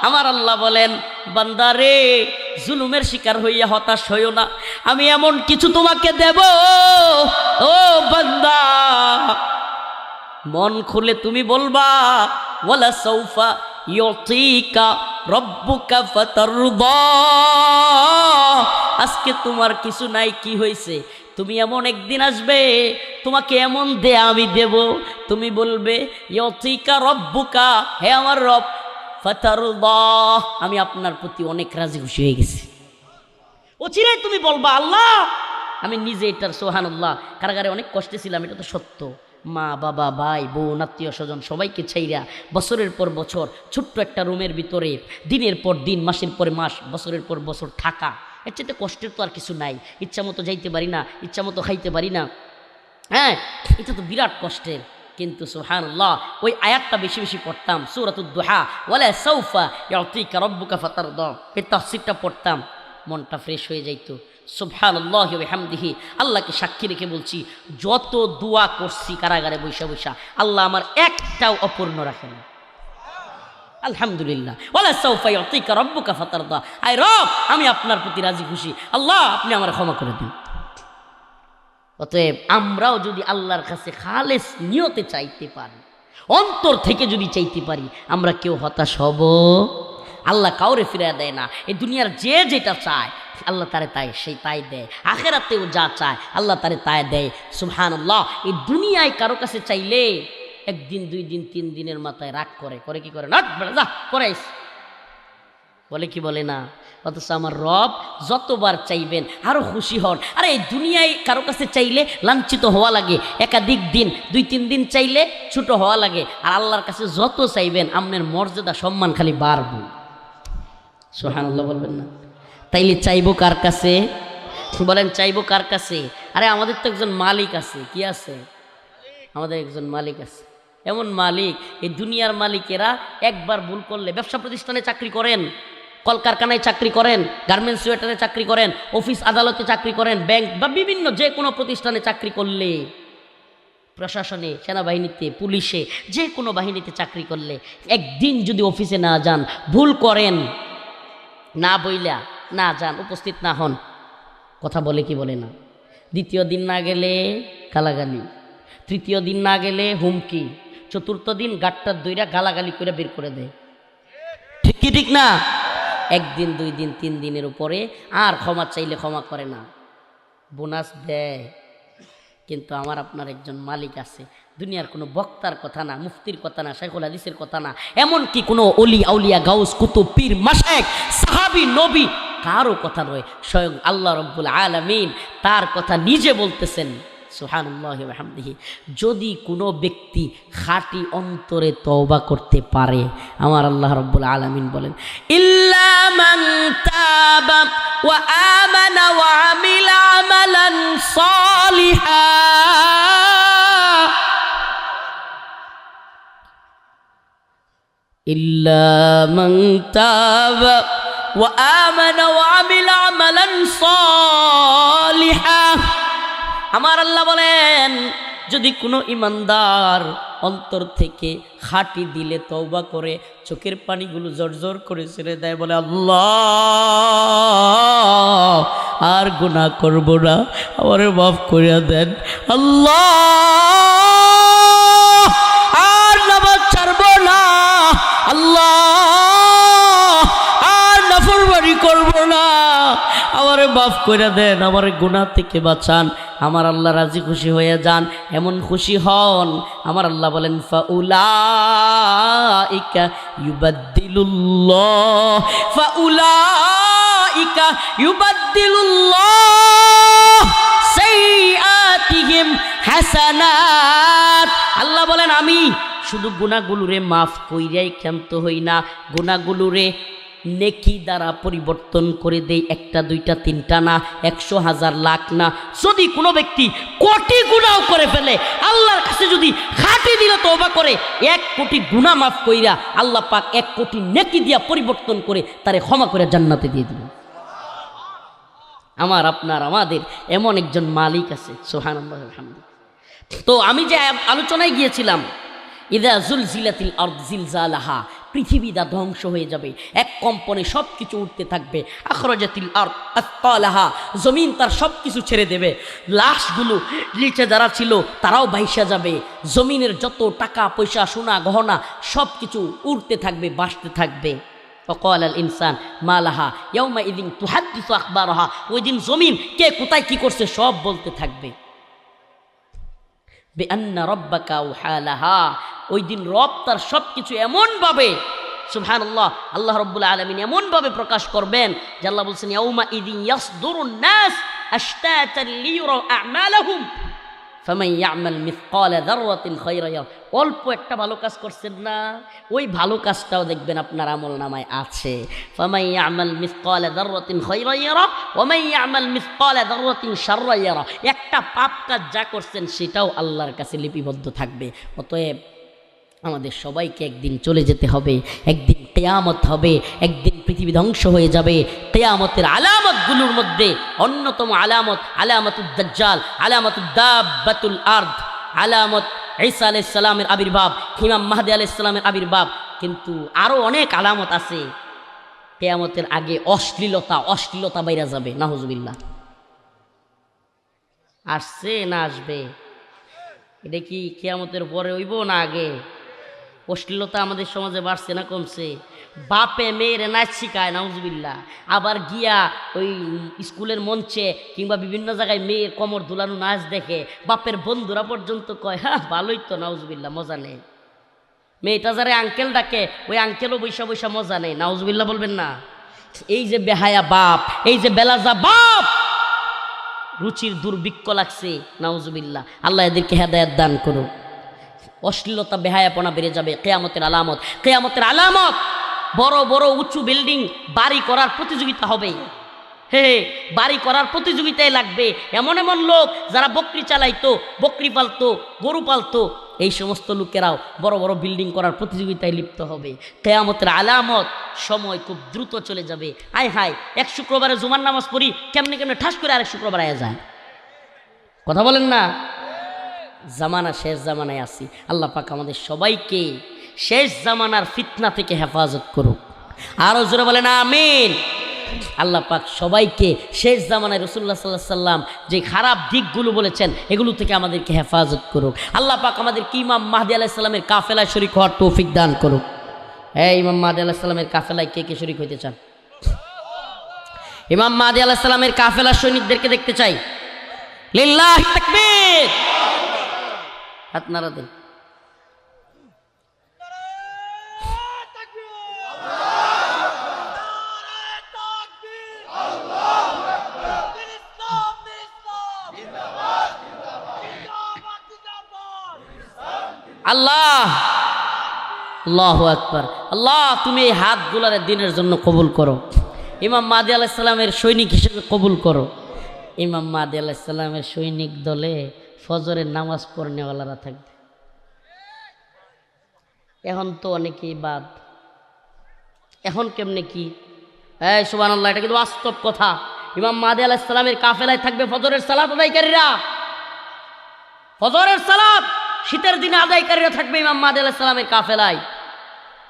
আমার আল্লাহ বলেন বান্দারে জুলুমের শিকার হইয়া হতাশ হইও না, আমি এমন কিছু তোমাকে দেব ও বান্দা, মন খুলে তুমি বলবা ওয়ালা সাউফা ইউতিকা রাব্বুকা ফাতারদা। আজকে তোমার কিছু নাই, কি হয়েছে? তুমি এমন একদিন আসবে তোমাকে এমন দে আমি দেব, তুমি বলবে ইউতিকা রাব্বুকা, হে আমার রব, ফাতারদা, আমি আপনার প্রতি অনেক রাজি খুশি হয়ে গেছি। অচিরেই তুমি বলবা আল্লাহ আমি নিজে এটার সুবহানাল্লাহ কারাগারে অনেক কষ্টে ছিলাম, এটা তো সত্য। মা বাবা ভাই বোন আত্মীয় স্বজন সবাইকে ছাইরা বছরের পর বছর ছোট্ট একটা রুমের ভিতরে দিনের পর দিন মাসের পর মাস বছরের পর বছর থাকা, এর চাইতে কষ্টের তো আর কিছু নাই। ইচ্ছা মতো যাইতে পারি না, ইচ্ছা মতো খাইতে পারি না, হ্যাঁ এটা তো বিরাট কষ্টের। কিন্তু সুবহানাল্লাহ ওই আয়াতটা বেশি বেশি পড়তাম, সূরাতুদ দুহা, ওয়ালা সাউফা ইউতিকা রাব্বুকা ফাতারদা, এই তাফসীরটা পড়তাম, মনটা ফ্রেশ হয়ে যাইতো। সুবহানাল্লাহি ওয়া বিহামদিহি, আল্লাহকে সাক্ষী রেখে বলছি যত দোয়া করছি কারাগারে বৈশা বৈশা আল্লাহ আমার একটাও অপূর্ণ রাখেন, আলহামদুলিল্লাহ। ওয়ালা সাউফা ইউতিকা রাব্বুকা ফাতারদা, আয় রব আমি আপনার প্রতি রাজি খুশি, আল্লাহ আপনি আমার ক্ষমা করে দিন। অতএব আমরাও যদি আল্লাহর কাছে খালেস নিয়তে চাইতে পারি, অন্তর থেকে যদি চাইতে পারি, আমরা কেউ হতাশ হব। আল্লাহ কাউরে ফিরিয়ে দেয় না, এই দুনিয়ার যে যেটা চায় আল্লাহ তারে তাই সেই তাই দেয়, আখেরাতেও যা চায় আল্লাহ তারে তাই দেয়। সুবহানাল্লাহ, এই দুনিয়ায় কারো কাছে চাইলে একদিন দুই দিন তিন দিনের মাথায় রাগ করে কি করে না যা করাইস বলে কি বলে না। অথচ আমার রব যতবার চাইবেন আরো খুশি হন। আরে এই দুনিয়ায় কারো কাছে চাইলে লাঞ্ছিত হওয়া লাগে, একাধিক দিন দুই তিন দিন চাইলে ছোট হওয়া লাগে, আর আল্লাহর কাছে যত চাইবেন আপনার মর্যাদা সম্মান খালি বাড়বে। সুবহানাল্লাহ বলবেন না? তাইলে চাইবো কার কাছে? বলেন চাইবো কার কাছে? আরে আমাদের তো একজন মালিক আছে। কি আছে? আমাদের একজন মালিক আছে, এমন মালিক, এই দুনিয়ার মালিকেরা একবার ভুল করলে, ব্যবসা প্রতিষ্ঠানে চাকরি করেন, কলকারখানায় চাকরি করেন, গার্মেন্টস ওয়েটারে চাকরি করেন, অফিস আদালতে চাকরি করেন, ব্যাংক বা বিভিন্ন যে কোনো প্রতিষ্ঠানে চাকরি করলে, প্রশাসনে, সেনাবাহিনীতে, পুলিশে, যে কোনো বাহিনীতে চাকরি করলে একদিন যদি অফিসে না যান, ভুল করেন, না বইলা না যান, উপস্থিত না হন, কথা বলে কি বলে না। দ্বিতীয় দিন না গেলে গালাগালি, তৃতীয় দিন না গেলে হুমকি, চতুর্থ দিন গাট্টার দইরা গালাগালি করে বের করে দেয়। ঠিক কি ঠিক না? একদিন দুই দিন তিন দিনের উপরে আর ক্ষমা চাইলে ক্ষমা করে না, বোনাস দেয়। কিন্তু আমার আপনার একজন মালিক আছে, দুনিয়ার কোনো বক্তার কথা না, মুফতির কথা না, শাইখুল হাদিসের কথা না, এমনকি কোনো অলি আউলিয়া গাউস কুতুব পীর মাশায়েখ সাহাবী নবী কারো কথা নয়, স্বয়ং আল্লাহ রাব্বুল আলামিন তার কথা নিজে বলতেছেন। সুবহানাল্লাহি ওয়া বিহামদিহি, যদি কোনো ব্যক্তি খাঁটি অন্তরে তওবা করতে পারে, আমার আল্লাহ রাব্বুল আলামিন বলেন ইল্লা মান তাবা ওয়া আমানা ওয়া আমিলা আমালান সালিহা, ইল্লা মান তাবা ওয়া আমানা ওয়া আমিলা আমালান সালিহা। আমার আল্লাহ বলেন যদি কোনো ইমানদার অন্তর থেকে খাঁটি দিলে তওবা করে, চোখের পানিগুলো জর্জর করে ছেড়ে দেয়, বলে আল্লাহ আর গুনাহ করব না, আমারে মাফ করে দেন, আল্লাহ আর নামাজ ছাড়ব না, আল্লাহ আর নাফরমানি করব না, আমারে মাফ করে দেন, আমারে গুনাহ থেকে বাঁচান, আমার আল্লাহ রাজি খুশি হয়ে যান। এমন খুশি হন, আমার আল্লাহ বলেন ফাউলাইকা ইউবাদদিলুল্লাহ সাইয়্যাতিহিম হাসানাত। আল্লাহ বলেন আমি শুধু গুনাহগুলোরে মাফ কইরাই ক্ষান্ত হই না, গুনাহগুলোরে নেকি দ্বারা পরিবর্তন করে দেই, একটা দুইটা তিনটা না, 100 হাজার লাখ না। যদি কোনো ব্যক্তি কোটি গুনাহ করে ফেলে, আল্লাহর কাছে যদি খাঁটি দিলে তওবা করে, 1 কোটি গুনাহ মাফ কইরা আল্লাহ পাক 1 কোটি নেকি দিয়া পরিবর্তন করে তারে ক্ষমা করে জান্নাতে দিয়ে দিবেন। আমার আপনার আমাদের এমন একজন মালিক আছে, সুবহানাল্লাহ আলহামদুলিল্লাহ। তো আমি যে আলোচনায় গিয়েছিলাম, ইদা জুলজিলাতিল আরদ জিলজালাহা, পৃথিবীটা ধ্বংস হয়ে যাবে, এক কম্পনে সব কিছু উঠতে থাকবে। আখরাজাতিল আরদ আসকালাহা, জমিন তার সব কিছু ছেড়ে দেবে, লাশগুলো নিচে যারা ছিল তারাও ভাইসা যাবে, জমিনের যত টাকা পয়সা সোনা গহনা সব কিছু উড়তে থাকবে, ভাসতে থাকবে। وقال الانسان ما لها يومئذ تحدث اخبارها, ওই দিন জমিন কে কোথায় কি করছে সব বলতে থাকবে। বিআন্না রাব্বাকা ওয়াহালাহা, ওই দিন রব তার সব কিছু এমনভাবে, সুবহানাল্লাহ, আল্লাহ রাব্বুল আলামিন এমনভাবে প্রকাশ করবেন যে আল্লাহ বলছেন ইয়াউমাইযিন ইয়াসদুরুন নাস আশতাতান লিয়ুরাউ আ'মালাহুম ফামান ইয়া'মাল মিসকালা যাররাতিন খায়রান ইয়ারা। অল্প একটা ভালো কাজ করছেন না, ওই ভালো কাজটাও দেখবেন আপনার আমলনামায় আছে। ফামান ইয়া'মাল মিসকালা যাররাতিন খায়রান ইয়ারা ওয়া মান ইয়া'মাল মিসকালা যাররাতিন শাররান ইয়ারা। একটা পাপ কাজ যা করছেন সেটাও আল্লাহর কাছে লিপিবদ্ধ থাকবে। অতএব আমাদের সবাইকে একদিন চলে যেতে হবে, একদিন কিয়ামত হবে, একদিন পৃথিবী ধ্বংস হয়ে যাবে। কিয়ামতের আলামতগুলোর মধ্যে অন্যতম আলামত আলামাতুদ দাজ্জাল, আলামাতুদ দাব্বাতুল আরদ, আলামত ঈসা আলাইহিস সালামের আবির্ভাব, ইমাম মাহদী আলাইহিস সালামের আবির্ভাব। কিন্তু আরও অনেক আলামত আছে। কিয়ামতের আগে অশ্লীলতা বাইরে যাবে, নাউজুবিল্লাহ। আসছে না আসবে? এটা কি কিয়ামতের পরে হইব না আগে? অশ্লীলতা আমাদের সমাজে বাড়ছে না কমছে? বাপে মেয়ের নাচ শিখায়, নাউজুবিল্লাহ। আবার গিয়া ওই স্কুলের মঞ্চে কিংবা বিভিন্ন জায়গায় মেয়ের কোমর দুলানো নাচ দেখে বাপের বন্ধুরা পর্যন্ত কয় হ্যাঁ ভালোই তো, নাউজুবিল্লাহ, মজা নেই। মেয়েটা যারা আঙ্কেল ডাকে ওই আঙ্কেলও বৈশা বৈশা মজা নেই, নাউজুবিল্লাহ বলবেন না? এই যে বেহায়া বাপ, এই যে বেলাজা বাপ, রুচির দুর্ভিক্ষ লাগছে, নাউজুবিল্লাহ। আল্লাহ এদেরকে হেদায়েত দান করুন। অশ্লীলতা বেহায়াপনা বেড়ে যাবে। কিয়ামতের আলামত, কিয়ামতের আলামত, বড় বড় উঁচু বিল্ডিং বাড়ি করার প্রতিযোগিতা হবে। হে বাড়ি করার প্রতিযোগিতায় লাগবে এমন এমন লোক যারা বকরি চালাইতো, বকরি পালতো, গরু পালতো, এই সমস্ত লোকেরাও বড় বড় বিল্ডিং করার প্রতিযোগিতায় লিপ্ত হবে। কিয়ামতের আলামত, সময় খুব দ্রুত চলে যাবে। আয় হায়, এক শুক্রবারে জুমার নামাজ পড়ি, কেমনে কেমনে ঠাস করে আরেক শুক্রবার আয়া যায়। কথা বলেন না? জামানা, শেষ জামানায় আছি। আল্লাহ পাক আমাদের সবাইকে শেষ জামানার ফিতনা থেকে হেফাজত করুক। আরো জোরে বলেন আমিন। আল্লাহ পাক সবাইকে শেষ জামানায় রাসূলুল্লাহ সাল্লাল্লাহু আলাইহি সাল্লাম যে খারাপ দিকগুলো বলেছেন এগুলো থেকে আমাদেরকে হেফাজত করুক। আল্লাহ পাক আমাদেরকে ইমাম মাহদী আলাইহিস সালামের কাফেলায় শরীক হওয়ার তৌফিক দান করুক। হ্যাঁ, ইমাম মাহদী আলাইহিস সালামের কাফেলায় কে কে শরীক হইতে চান? ইমাম মাহদী আলাইহিস সালামের কাফেলার সৈনিকদেরকে দেখতে চাই। লিল্লাহি তাকবীর, হাত নাড়া দেন। আল্লাহ, আল্লাহু আকবার। আল্লাহ, তুমি এই হাতগুলারে দিনের জন্য কবুল করো। ইমাম মাহদী আলাইহিস সালামের সৈনিক হিসেবে কবুল করো। ইমাম মাহদী আলাইহিস সালামের সৈনিক দলে ফজরের নামাজ পড়নেওয়ালারা থাকবে। এখন তো অনেকেই বাদ, এখন কেমনে কি? এই সুবহানাল্লাহ, এটা কিন্তু বাস্তব কথা। ইমাম মাহদী আলাইহিস সালামের কাফেলায় থাকবে ফজরের সালাত আদায়কারীরা। ফজরের সালাত শীতের দিনে আদায়কারীরা থাকবে ইমাম মাহদী আলাইহিস সালামের কাফেলায়।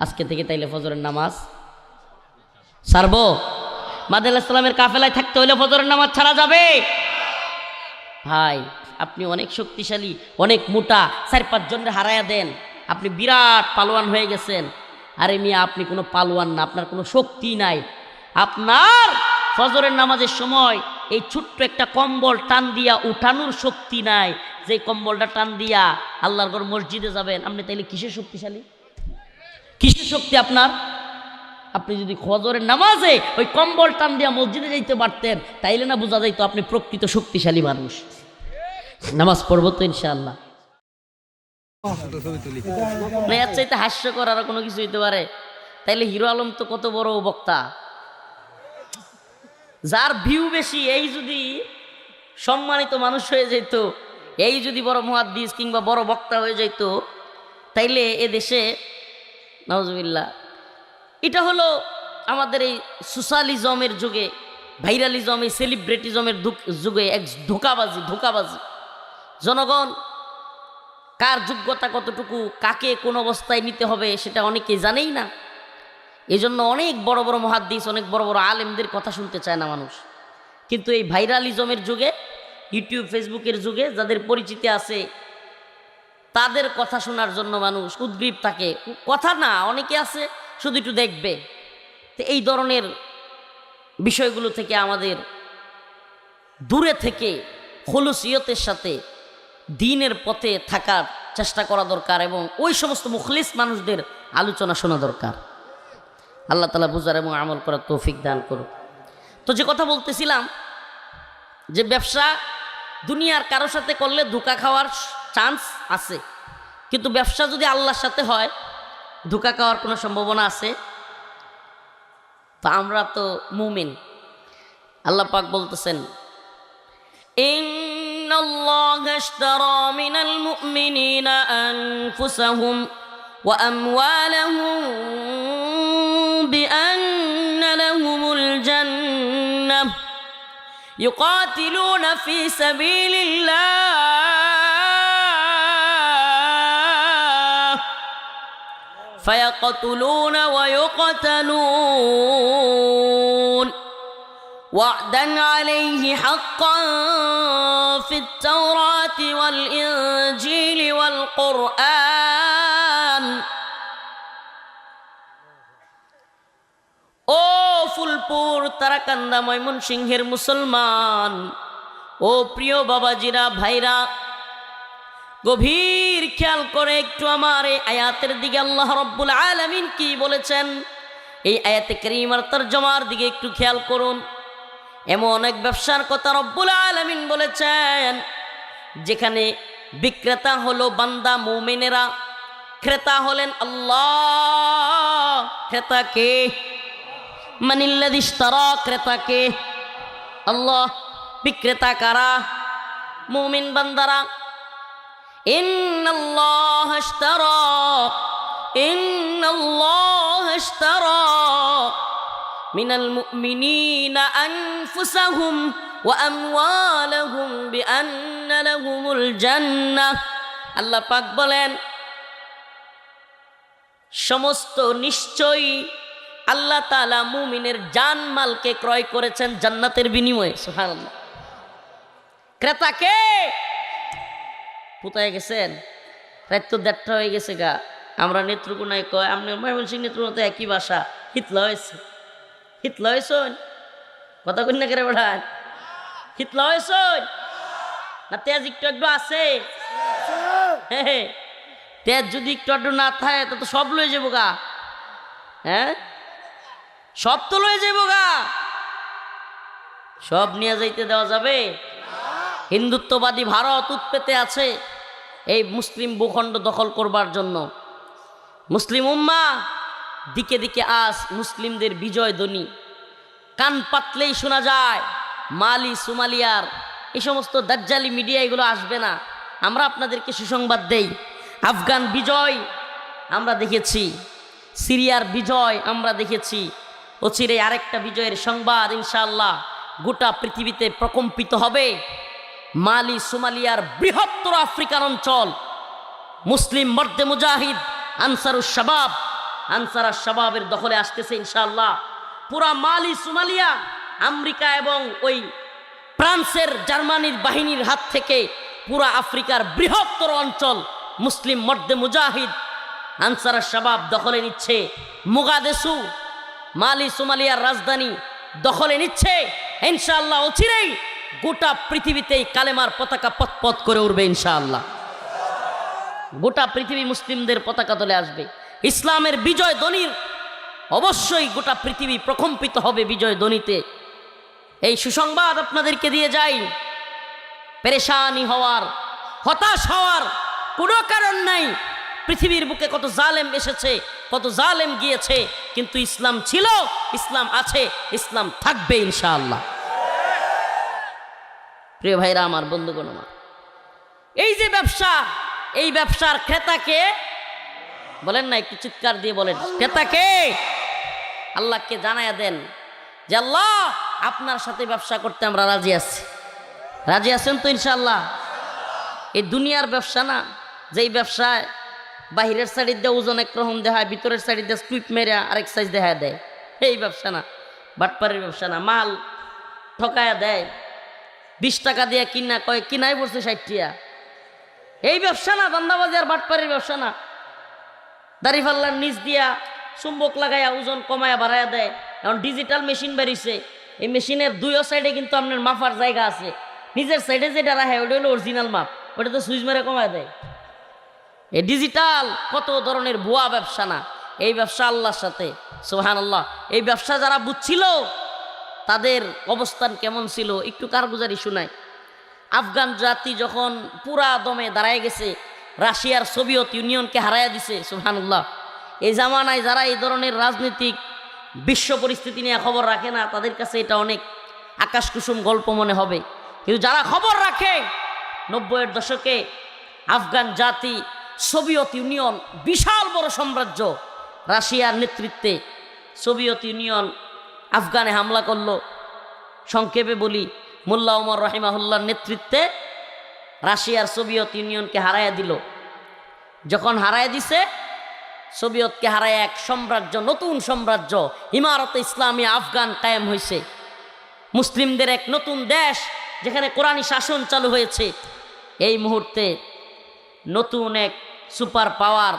আজকে থেকে তাইলে ফজরের নামাজ ছাড়বো? মাহদী আলাইহিস সালামের কাফেলায় থাকতে হইলে ফজরের নামাজ ছাড়া যাবে? ভাই, আপনি অনেক শক্তিশালী, অনেক মোটা, 4-5 জনের হারায়া দেন, আপনি বিরাট পালোয়ান হয়ে গেছেন। আরে মিয়া, আপনি কোনো পালোয়ান না, আপনার কোনো শক্তি নাই। আপনার ফজরের নামাজের সময় এই ছোট্ট একটা কম্বল টান দিয়া উঠানোর শক্তি নাই। যে কম্বলটা টান দিয়া আল্লাহর ঘর মসজিদে যাবেন, আপনি তাইলে কিসের শক্তিশালী? কিসের শক্তি আপনার? আপনি যদি ফজরের নামাজে ওই কম্বল টান দিয়া মসজিদে যাইতে পারতেন, তাইলে না বোঝা যাইতো আপনি প্রকৃত শক্তিশালী মানুষ। নামাজ পড়বো তো ইনশাআল্লাহ। না, এর চাইতে হাস্যকর আর কোনো কিছু হইতে পারে? তাইলে হিরো আলম তো কত বড় বক্তা, যার ভিউ বেশি, এই যদি সম্মানিত মানুষ হয়ে যেত, এই যদি বড় মুহাদ্দিস কিংবা বড় বক্তা হয়ে যেত, তাইলে এ দেশে নাউজুবিল্লাহ। এটা হলো আমাদের এই সোশ্যালিজমের যুগে, ভাইরালিজম, এই সেলিব্রিটিজমের যুগে এক ধোকাবাজি। জনগণ কার যোগ্যতা কতটুকু, কাকে কোন অবস্থায় নিতে হবে সেটা অনেকেই জানেই না। এজন্য অনেক বড় বড় মুহাদ্দিস, অনেক বড় বড় আলেমদের কথা শুনতে চায় না মানুষ। কিন্তু এই ভাইরালিজমের যুগে, ইউটিউব ফেসবুকের যুগে যাদের পরিচিতি আছে তাদের কথা শোনার জন্য মানুষ উদ্গ্রীব থাকে। কথা না, অনেকে আছে শুধু একটু দেখবে। তো এই ধরনের বিষয়গুলো থেকে আমাদের দূরে থেকে খুলুসিয়তের সাথে দ্বীনের পথে থাকার চেষ্টা করা দরকার এবং ওই সমস্ত মুখলিস মানুষদের আলোচনা শোনা দরকার। আল্লাহ তাআলা বুঝার এবং আমল করার তৌফিক দান করুন। তো যে কথা বলতেছিলাম যে ব্যবসা দুনিয়ার কারোর সাথে করলে ধোঁকা খাওয়ার চান্স আছে, কিন্তু ব্যবসা যদি আল্লাহর সাথে হয় ধোঁকা খাওয়ার কোনো সম্ভাবনা আছে? তো আমরা তো মুমিন। আল্লাহ পাক বলতেছেন, ইন্নাল্লাহা ইশতারা মিনাল মুমিনিনা আনফুসাহুম ওয়া আমওয়ালাহুম বিআন্না লাহুমুল জান্নাহ ইউকাতিলুনা ফি সাবিলিল্লাহ ফায়াকতুলুনা ওয়া ইউকতালুন وعدا عليه حقا في التوراة والإنجيل والقرآن। ও ফুলপুর তারাকান্দা ময়মনসিংহের মুসলমান, ও প্রিয় বাবাজিরা, ভাইরা, গভীর খেয়াল করে একটু আমার এই আয়াতের দিকে আল্লাহ রাব্বুল আলামিন কি বলেছেন এই আয়াতে কারীমার তরজমার দিকে একটু খেয়াল করুন। এমন এক ব্যবসার কথা রব্বুল আলামিন বলেছেন যেখানে বিক্রেতা হলো বান্দা মুমিনেরা, ক্রেতা হলেন আল্লাহ। ক্রেতা কে? মানিল্লাযী ইশতারা, ক্রেতা কে? আল্লাহ। বিক্রেতা কারা? মুমিন বান্দারা। ইন্নাল্লাহা ইশতারা, ইন্নাল্লাহা ইশতারা মিনাল মুমিনিনা আনফুসাহুম ওয়া আমওয়ালাহুম বিআন্না লাহুমুল জান্নাহ। আল্লাহ পাক বলেন, সমস্ত নিশ্চয়ই আল্লাহ তাআলা মুমিনের জান মালকে ক্রয় করেছেন জান্নাতের বিনিময়ে। সুবহানাল্লাহ। ক্রেতা কে? কোথায় গেছেন? রাত তো 1:30 হয়ে গেছে গা। আমরা নেত্রকোনায় কয়, আপনি ময়মনসিংহ নেত্রকোনাতে একই ভাষা। হিতলা হয়েছে, হিতলা হয়েছেন কথা কই না করে বেড়ান। হিতলা হয়েছেন না? তেজ একটু একটু আছে। হ্যাঁ, তেজ যদি একটু একটু না থাকে তো সব লয়ে যাবো গা। হ্যাঁ, সব তো লয়ে যাবো গা। সব নিয়ে যাইতে দেওয়া যাবে? হিন্দুত্ববাদী ভারত উৎপেতে আছে এই মুসলিম ভূখণ্ড দখল করবার জন্য। মুসলিম উম্মাহ দিকে দিকে আজ মুসলিমদের বিজয় ধ্বনি কান পাতলেই শোনা যায়। মালি, সোমালিয়ার এই সমস্ত দাজ্জালি মিডিয়া এগুলো আসবে না। আমরা আপনাদেরকে সুসংবাদ দেই, আফগান বিজয় আমরা দেখেছি, সিরিয়ার বিজয় আমরা দেখেছি, অচিরে আরেকটা বিজয়ের সংবাদ ইনশাআল্লাহ গোটা পৃথিবীতে প্রকম্পিত হবে। মালি, সোমালিয়ার বৃহত্তর আফ্রিকান অঞ্চল মুসলিম মর্দে মুজাহিদ আনসারুস শাবাব, আনসার শাবাবের দখলে আসতেছে ইনশাআল্লাহ। পুরা মালি, সোমালিয়া আমেরিকা এবং ওই ফ্রান্সের, জার্মানির বাহিনীর হাত থেকে পুরা আফ্রিকার বৃহত্তর অঞ্চল মুসলিম মর্দে মুজাহিদ আনসার শাবাব দখলে নিচ্ছে। মোগাদেশু মালি সোমালিয়ার রাজধানী দখলে নিচ্ছে ইনশাআল্লাহ। অচিরেই গোটা পৃথিবীতেই কালেমার পতাকা পথ করে উঠবে ইনশাআল্লাহ। গোটা পৃথিবী মুসলিমদের পতাকা তলে আসবে। ইসলামের বিজয় ধ্বনির অবশ্যই গোটা পৃথিবী প্রকম্পিত হবে বিজয় ধ্বনিতে। এই সুসংবাদ আপনাদেরকে দিয়ে যাই। পেরেশানি হওয়ার, হতাশ হওয়ার কোনো কারণ নাই। পৃথিবীর বুকে কত জালেম এসেছে, কত জালেম গিয়েছে, কিন্তু ইসলাম ছিল, ইসলাম আছে, ইসলাম থাকবে ইনশাআল্লাহ। প্রিয় ভাইরা আমার, বন্ধুগণ আমার, এই যে ব্যবসা, এই ব্যবসার ক্রেতাকে বলেন না, একটু চিৎকার দিয়ে বলেন, ক্রেতাকে? আল্লাহকে জানায়া দেন যে আল্লাহ আপনার সাথে ব্যবসা করতে আমরা রাজি আছি। রাজি আছেন তো ইনশাআল্লাহ? এই দুনিয়ার ব্যবসা না, যেই ব্যবসায় বাহিরের সাইডের দিয়ে ওজন একরকম দেখায়, ভিতরের সাইডের দিয়ে স্টুইপ মেরে আরেক সাইজ দেখা দেয়, এই ব্যবসা না, বাটপাড়ির ব্যবসা না। মাল ঠকায়া দেয়, 20 টাকা দিয়ে কিনা কয় কিনাই পড়ছে 60 টাকা, এই ব্যবসা না, দান্দাবাজি আর বাটপাড়ির ব্যবসা না। দাড়িপাল্লার নিচ দিয়া চুম্বক লাগাইয়া ওজন কমায়া বাড়াইয়া দেয়। এখন ডিজিটাল মেশিন বেরিয়েছে, এই মেশিনের দুইও সাইডে কিন্তু আপনার মাপার জায়গা আছে, নিজের সাইডে যেটা রাখে ওটা হলো অরিজিনাল মাপ, ওটা তো সুইচ মেরে কমায় দেয়। এই ডিজিটাল কত ধরনের ভুয়া ব্যবসা না, এই ব্যবসা আল্লাহর সাথে, সুবহানাল্লাহ। এই ব্যবসা যারা বুঝছিল তাদের অবস্থান কেমন ছিল একটু কারগুজারি শোনায়। আফগান জাতি যখন পুরা দমে দাঁড়ায় গেছে, রাশিয়ার সোভিয়েত ইউনিয়নকে হারাইয়া দিছে, সুবহানাল্লাহ। এই জামানায় যারা এই ধরনের রাজনৈতিক বিশ্ব পরিস্থিতি নিয়ে খবর রাখে না, তাদের কাছে এটা অনেক আকাশ কুসুম গল্প মনে হবে। কিন্তু যারা খবর রাখে, 90-এর দশকে আফগান জাতি, সোভিয়েত ইউনিয়ন, বিশাল বড় সাম্রাজ্য, রাশিয়ার নেতৃত্বে সোভিয়েত ইউনিয়ন আফগানে হামলা করলো। সংক্ষেপে বলি, মোল্লা ওমর রাহিমাহুল্লাহর নেতৃত্বে রাশিয়ার সোভিয়েত ইউনিয়নকে হারাইয়া দিল। যখন হারাইয়া দিছে, সোভিয়েতকে হারায় এক সাম্রাজ্য, নতুন সাম্রাজ্য, ইমারতে ইসলামী আফগান কায়েম হয়েছে। মুসলিমদের এক নতুন দেশ, যেখানে কোরআনী শাসন চালু হয়েছে। এই মুহূর্তে নতুন এক সুপার পাওয়ার,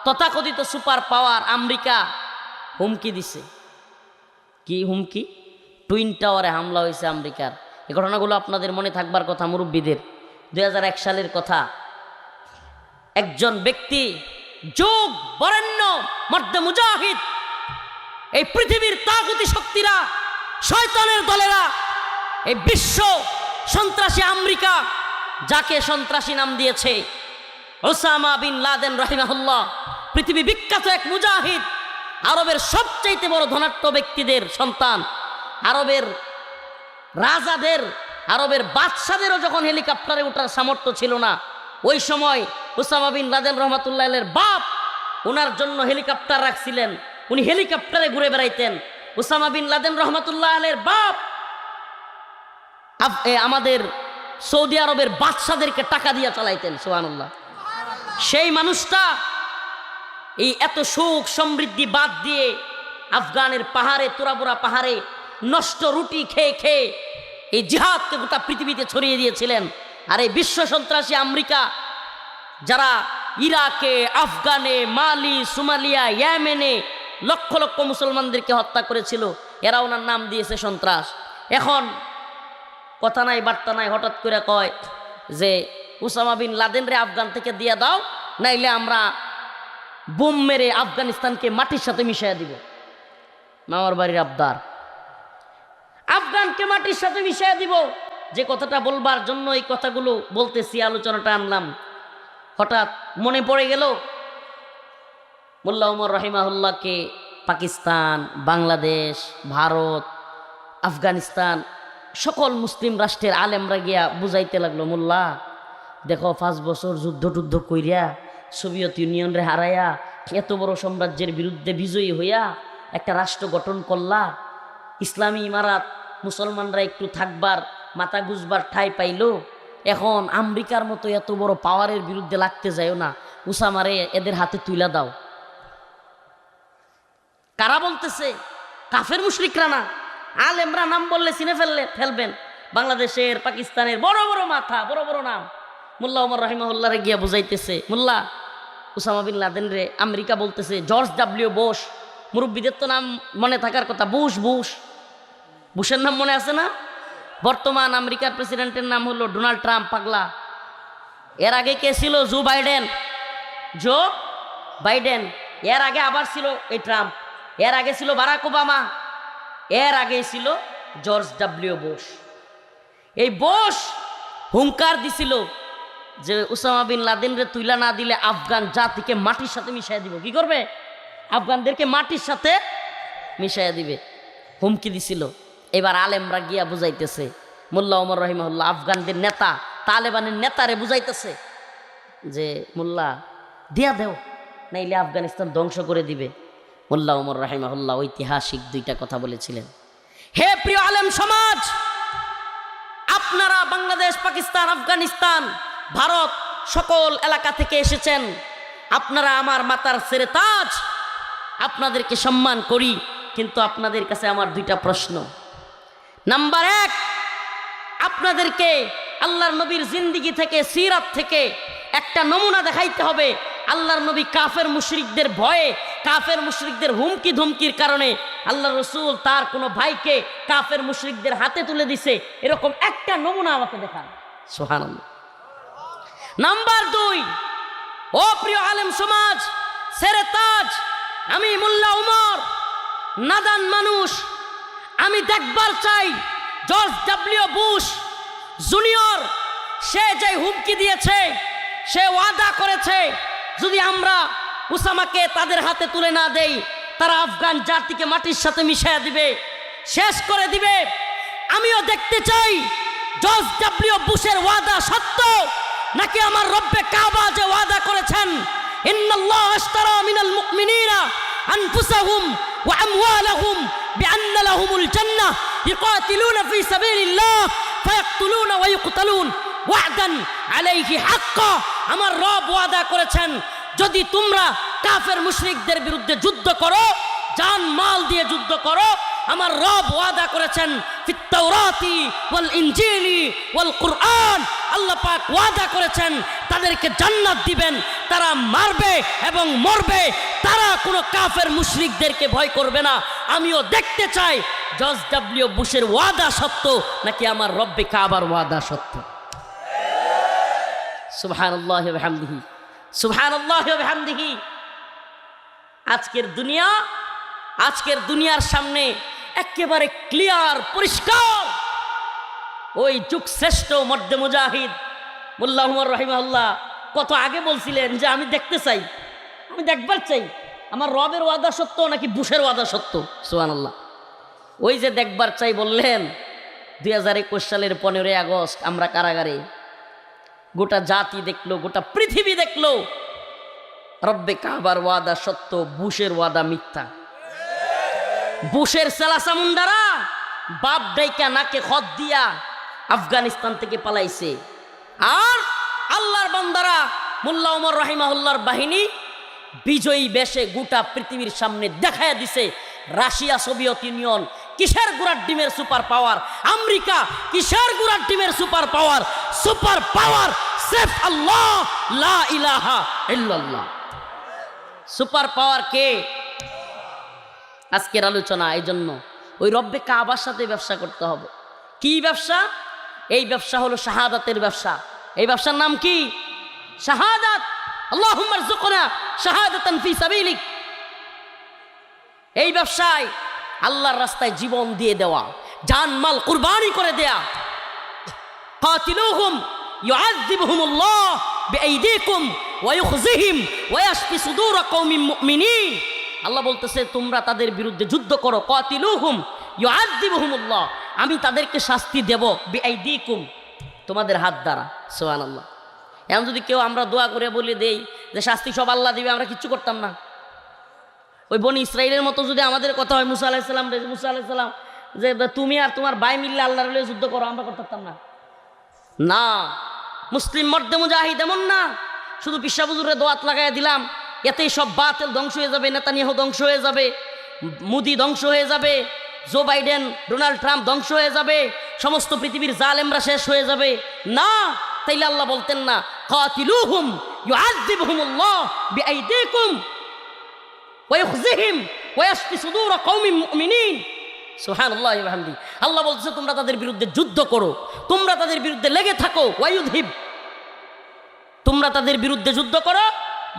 তথাকথিত সুপার পাওয়ার আমেরিকা হুমকি দিছে। কি হুমকি? টুইন টাওয়ারে হামলা হয়েছে আমেরিকার। এই ঘটনাগুলো আপনাদের মনে থাকবার কথা, মুরব্বীদের। 2001 সালের কথা। একজন ব্যক্তি, যুগ বরেণ্য মর্দে মুজাহিদ, এই পৃথিবীর তাগুতি শক্তিরা, শয়তানের দলেরা, এই বিশ্ব সন্ত্রাসী আমেরিকা, যাকে সন্ত্রাসী নাম দিয়েছে ওসামা বিন লাদেন রাহিমাহুল্লাহ, পৃথিবী বিখ্যাত এক মুজাহিদ, আরবের সবচাইতে বড় ধনাঢ্য ব্যক্তিদের সন্তান, আরবের রাজাদের, আরবের বাদশাদেরও যখন হেলিকপ্টারে ওঠার সামর্থ্য ছিল না, ওই সময় ওসামা বিন লাদেন রহমাতুল্লাহের বাপ ওনার জন্য হেলিকপ্টার রাখছিলেন, উনি হেলিকপ্টারে ঘুরে বেড়াইতেন। ওসামা বিন লাদেন রহমাতুল্লাহের বাপ আমাদের সৌদি আরবের বাদশাদেরকে টাকা দিয়ে চালাইতেন, সুবহানাল্লাহ। সেই মানুষটা এই এত সুখ সমৃদ্ধি বাদ দিয়ে আফগানের পাহাড়ে, তোরাবোরা পাহাড়ে নষ্ট রুটি খেয়ে খেয়ে এই জিহাদকে গোটা পৃথিবীতে ছড়িয়ে দিয়েছিলেন। আর এই বিশ্ব সন্ত্রাসী আমেরিকা, যারা ইরাকে, আফগানে, মালি, সোমালিয়া, ইয়েমেনে লক্ষ লক্ষ মুসলমানদেরকে হত্যা করেছিল, এরা ওনার নাম দিয়েছে সন্ত্রাস। এখন কথা নাই বার্তা নাই, হঠাৎ করে কয় যে ওসামা বিন লাদেনরে আফগান থেকে দিয়ে দাও, নাইলে আমরা বোম মেরে আফগানিস্তানকে মাটির সাথে মিশিয়ে দিব। মামার বাড়ির আবদার, আফগানকে মাটির সাথে মিশিয়ে দিব। যে কথাটা বলবার জন্য এই কথাগুলো বলতেছি, আলোচনাটা আনলাম, হঠাৎ মনে পড়ে গেল মোল্লা ওমর রাহিমাহুল্লাহকে পাকিস্তান, বাংলাদেশ, ভারত, আফগানিস্তান সকল মুসলিম রাষ্ট্রের আলেমরা গিয়া বুঝাইতে লাগলো, মোল্লা দেখো 5 বছর যুদ্ধ টুদ্ধ কইরা সোভিয়েত ইউনিয়নরে হারাইয়া এত বড় সাম্রাজ্যের বিরুদ্ধে বিজয়ী হইয়া একটা রাষ্ট্র গঠন করলা, ইসলামী ইমারাত, মুসলমানরা একটু থাকবার, মাথা গুজবার ঠাই পাইল। এখন আমেরিকার মতো এত বড় পাওয়ারের বিরুদ্ধে লাগতে যায়ও না, উসামারে এদের হাতে তুইলা দাও। কারা বলতেছে? কাফের মুশরিকরা না, আলেমরা নাম বললে চিনে ফেলবেন। বাংলাদেশের, পাকিস্তানের বড় বড় মাথা, বড় বড় নাম। মোল্লা ওমর রাহিমাহুল্লাহরে গিয়া বুঝাইতেছে, মোল্লা ওসামা বিন লাদেন রে আমেরিকা বলতেছে, জর্জ ডাব্লিউ বুশ, মুরব্বীদের তো নাম মনে থাকার কথা, বুশের নাম মনে আছে না? বর্তমান আমেরিকার প্রেসিডেন্টের নাম হলো ডোনাল্ড ট্রাম্প, পাগলা। এর আগে কে ছিল? Joe Biden. এর আগে আবার ছিল এই ট্রাম্প। এর আগে ছিল বারাক ওবামা। এর আগে ছিল জর্জ ডাব্লিউ বুশ। এই বুশ হুঙ্কার দিছিল যে ওসামা বিন লাদেনরে তুইলা না দিলে আফগান জাতিকে মাটির সাথে মিশাইয়া দিব। কি করবে? আফগানদেরকে মাটির সাথে মিশাইয়া দিবে, হুমকি দিছিল। এবার আলেমরা গিয়া বুঝাইতেছে, মোল্লা ওমর রাহিমাহুল্লাহ আফগানদের নেতা, তালেবানের নেতারে বুঝাইতেছে যে মোল্লা দিয়া দেও, নাইলে আফগানিস্তান ধ্বংস করে দিবে। মোল্লা ওমর রাহিমাহুল্লাহ ঐতিহাসিক 2টা কথা বলেছিলেন। হে প্রিয় আলেম সমাজ, আপনারা বাংলাদেশ, পাকিস্তান, আফগানিস্তান, ভারত সকল এলাকা থেকে এসেছেন, আপনারা আমার মাতার সেরে তাজ, আপনাদেরকে সম্মান করি। কিন্তু আপনাদের কাছে আমার দুইটা প্রশ্ন। নাম্বার এক, আপনাদেরকে আল্লাহর নবীর জিন্দিগি থেকে, সিরাত থেকে একটা নমুনা দেখাইতে হবে। আল্লাহর নবী কাফের মুশরিকদের ভয়ে, কাফের মুশরিকদের হুমকি ধমকির কারণে আল্লাহ রসুল তার কোনো ভাইকে কাফের মুশরিকদের হাতে তুলে দিছে, এরকম একটা নমুনা আমাকে দেখান। সুবহানাল্লাহ। নাম্বার দুই, ও প্রিয় আলেম সমাজ, সেরে তাজ, আমি মোল্লা উমর, নাদান মানুষ, আমি দেখবার চাই জর্জ ডব্লিউ বুশ জুনিয়র, সে যে হুমকি দিয়েছে, সে ওয়াদা করেছে যদি আমরা উসামাকে তাদের হাতে তুলে না দেই, তারা আফগান জাতিকে মাটির সাথে মিশিয়ে দিবে, শেষ করে দিবে। আমিও দেখতে চাই জর্জ ডব্লিউ বুশের ওয়াদা সত্য নাকি আমার রব্বে কাবা যে ওয়াদা করেছেন, ইন্নাল্লাহ আশতারা মিনাল মুমিনিনা আনফুসাহুম ওয়া আমওয়ালাহুম বিআন্না লাহুমুল জান্নাহ ইকাতিলুনা ফি সাবিলিল্লাহ ফায়াকতুলুনা ওয়া ইকতালুন ওয়াদান আলাইহি হাক্কা। আমার রব ওয়াদা করেছেন যদি তোমরা কাফের মুশরিকদের বিরুদ্ধে যুদ্ধ করো, জান মাল দিয়ে যুদ্ধ করো, আমার রব ওয়াদা করেছেন ফিত তাওরাতি ওয়াল ইনজিলি ওয়াল কুরআন, আল্লাহ পাক ওয়াদা করেছেন তাদেরকে জান্নাত দিবেন, তারা মারবে এবং মরবে, তারা কোনো কাফের মুশরিকদেরকে ভয় করবে না। আমিও দেখতে চাই জর্জ ডব্লিউ বুশের ওয়াদা সত্য নাকি আমার রব্বে কাবার ওয়াদা সত্য। সুবহানাল্লাহি ওয়া বিহামদিহি, সুবহানাল্লাহি ওয়া বিহামদিহি। আজকের দুনিয়ার সামনে একেবারে ক্লিয়ার, পরিষ্কার, ওই যুগ শ্রেষ্ঠ মর্দে মুজাহিদ মোল্লা উমর রাহিমাহুল্লাহ কত আগে বলছিলেন যে আমি দেখতে চাই, আমি দেখবার চাই আমার রবের ওয়াদা সত্য নাকি বুশের ওয়াদা সত্য। সুবহানাল্লাহ। ওই যে দেখবার চাই বললেন, 2021 সালের 15 আগস্ট আমরা কারাগারে, গোটা জাতি দেখলো, গোটা পৃথিবী দেখলো রব্বে কাবার ওয়াদা সত্য, বুশের ওয়াদা মিথ্যা। বুশের সেলাসা মুন্ডারা বাপ ডাইকা নাকে খত দিয়া আফগানিস্তান থেকে পালাইছে, আর আল্লাহর বান্দারা মোল্লা উমর রাহিমাহুল্লাহর বাহিনী বিজয়ী বেশে গোটা পৃথিবীর সামনে দেখায় দিছে রাশিয়া, সোভিয়েত ইউনিয়ন কিসের গুড়ার ডিমের সুপার পাওয়ার, আমেরিকা কিসের গুড়ার ডিমের সুপার পাওয়ার, সুপার পাওয়ার সির্ফ আল্লাহ, লা ইলাহা ইল্লাল্লাহ। সুপার পাওয়ার কে? আজকের আলোচনা এই জন্য ওই রব্বে কাবার সাথে ব্যবসা করতে হবে। কি ব্যবসা? এই ব্যবসা হলো শাহাদাতের ব্যবসা। এই ব্যবসার নাম কি? শাহাদাত। আল্লাহুম্মা রযুকনা শাহাদাতান ফি সাবিলিক। এই ব্যবসায় আল্লাহর রাস্তায় জীবন দিয়ে দেওয়া, জান মাল কুরবানি করে দেয়া। কাতিলুহুম ইউআযিবুহুমুল্লাহ বিআইদিকুম ওয়া ইউখজিহিম ওয়া ইয়াশফি সুদুর কওমিন মুমিনিন। আল্লাহ বলতেছে তোমরা তাদের বিরুদ্ধে যুদ্ধ করো, কাতিলুহুম ইউআযিবুহুমুল্লাহ, আমি তাদেরকে শাস্তি দেব বিআইদিকুম, তোমাদের হাত দ্বারা। সুবহানাল্লাহ। এখন যদি কেউ আমরা দোয়া করে বলে দেই যে শাস্তি সব আল্লাহ দিবে, আমরা কিচ্ছু করতাম না। ওই বনি ইসরাইলের মতো যদি আমাদের কথা হয়, মুসা আলাইহিস সালাম যে তুমি আর তোমার ভাই মিললে আল্লাহর হলে যুদ্ধ করো, আমরা করতাম না। না, মুসলিম মর্দে মুজাহিদ এমন না শুধু পিসা হুজুরের দোয়াত লাগাইয়া দিলাম এতেই সব বাতিল ধ্বংস হয়ে যাবে, নেতানিয়াহু ধ্বংস হয়ে যাবে, মোদি ধ্বংস হয়ে যাবে, জো বাইডেন, ডোনাল্ড ট্রাম্প ধ্বংস হয়ে যাবে, সমস্ত পৃথিবীর জালেমরা শেষ হয়ে যাবে। না, তাইলে আল্লাহ বলতেন না কাতিলুহুম ইউআযিবুহুমুল্লাহ বিআইদিকুম ওয়া ইউখজিহিম ওয়া ইয়াশফি সুদুর কওমিন মুমিনিন। সুবহানাল্লাহি ওয়া বিহামদিহি। আল্লাহ বলছে তোমরা তাদের বিরুদ্ধে যুদ্ধ করো, তোমরা তাদের বিরুদ্ধে লেগে থাকো, ওয়ায়ুযহিব, তোমরা তাদের বিরুদ্ধে যুদ্ধ করো,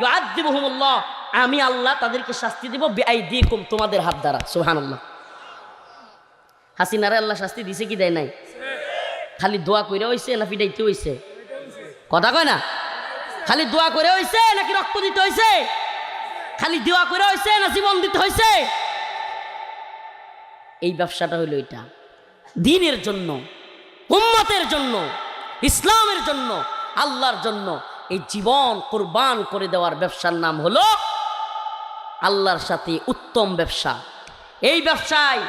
ইউআযিবুহুমুল্লাহ, আমি আল্লাহ তাদেরকে শাস্তি দেব বিআইদিকুম, তোমাদের হাত দ্বারা। সুবহানাল্লাহ। হাসিনারে আল্লাহ শাস্তি দিছে কি দেয় নাই? খালি দোয়া কইরা হইছে না পিটাইতে হইছে? কথা কয় না? খালি দোয়া করে হইছে নাকি রক্ত দিতে হইছে? খালি দোয়া করে হইছে না জীবন দিতে হইছে? এই ব্যবসাটা হইল এটা, দ্বীনের জন্য, উম্মতের জন্য, ইসলামের জন্য, আল্লাহর জন্য এই জীবন কুরবান করে দেওয়ার ব্যবসার নাম হলো আল্লাহর সাথে উত্তম ব্যবসা। এই ব্যবসায়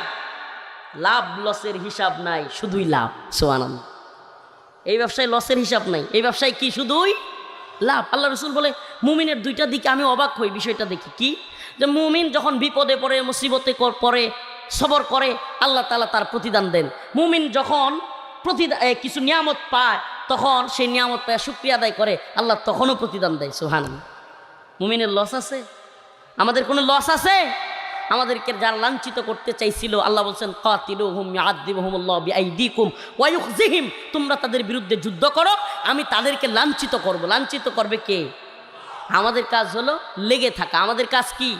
লাভ লসের হিসাব নাই, শুধুই লাভ। সুবহানাল্লাহ। এই ব্যবসায় লসের হিসাব নাই, এই ব্যবসায় কি? শুধুই লাভ। আল্লাহ রসুল বলে মুমিনের দুইটা দিকে আমি অবাক হই, বিষয়টা দেখি কি, যে মুমিন যখন বিপদে পড়ে, মুসিবতে পড়ে, সবর করে, আল্লাহ তাআলা তার প্রতিদান দেন। মুমিন যখন কিছু নিয়ামত পায়, তখন সেই নিয়ামত পায় শুকরিয়া আদায় করে, আল্লাহ তখনও প্রতিদান দেয়। সুবহানাল্লাহ। মুমিনের লস আছে? আমাদের কোনো লস আছে? আমাদেরকে যারা লাঞ্ছিত করতে চাইছিল, আল্লাহ বলছেন কাতিলুহুম ইউআযিবুহুমুল্লাহু বিআইদিকুম ওয়া ইউখজিহিম, তোমরা তাদের বিরুদ্ধে যুদ্ধ করো, আমি তাদেরকে লাঞ্ছিত করব। লাঞ্ছিত করবে কে? আমাদের কাজ হলো লেগে থাকা। আমাদের কাজ কি?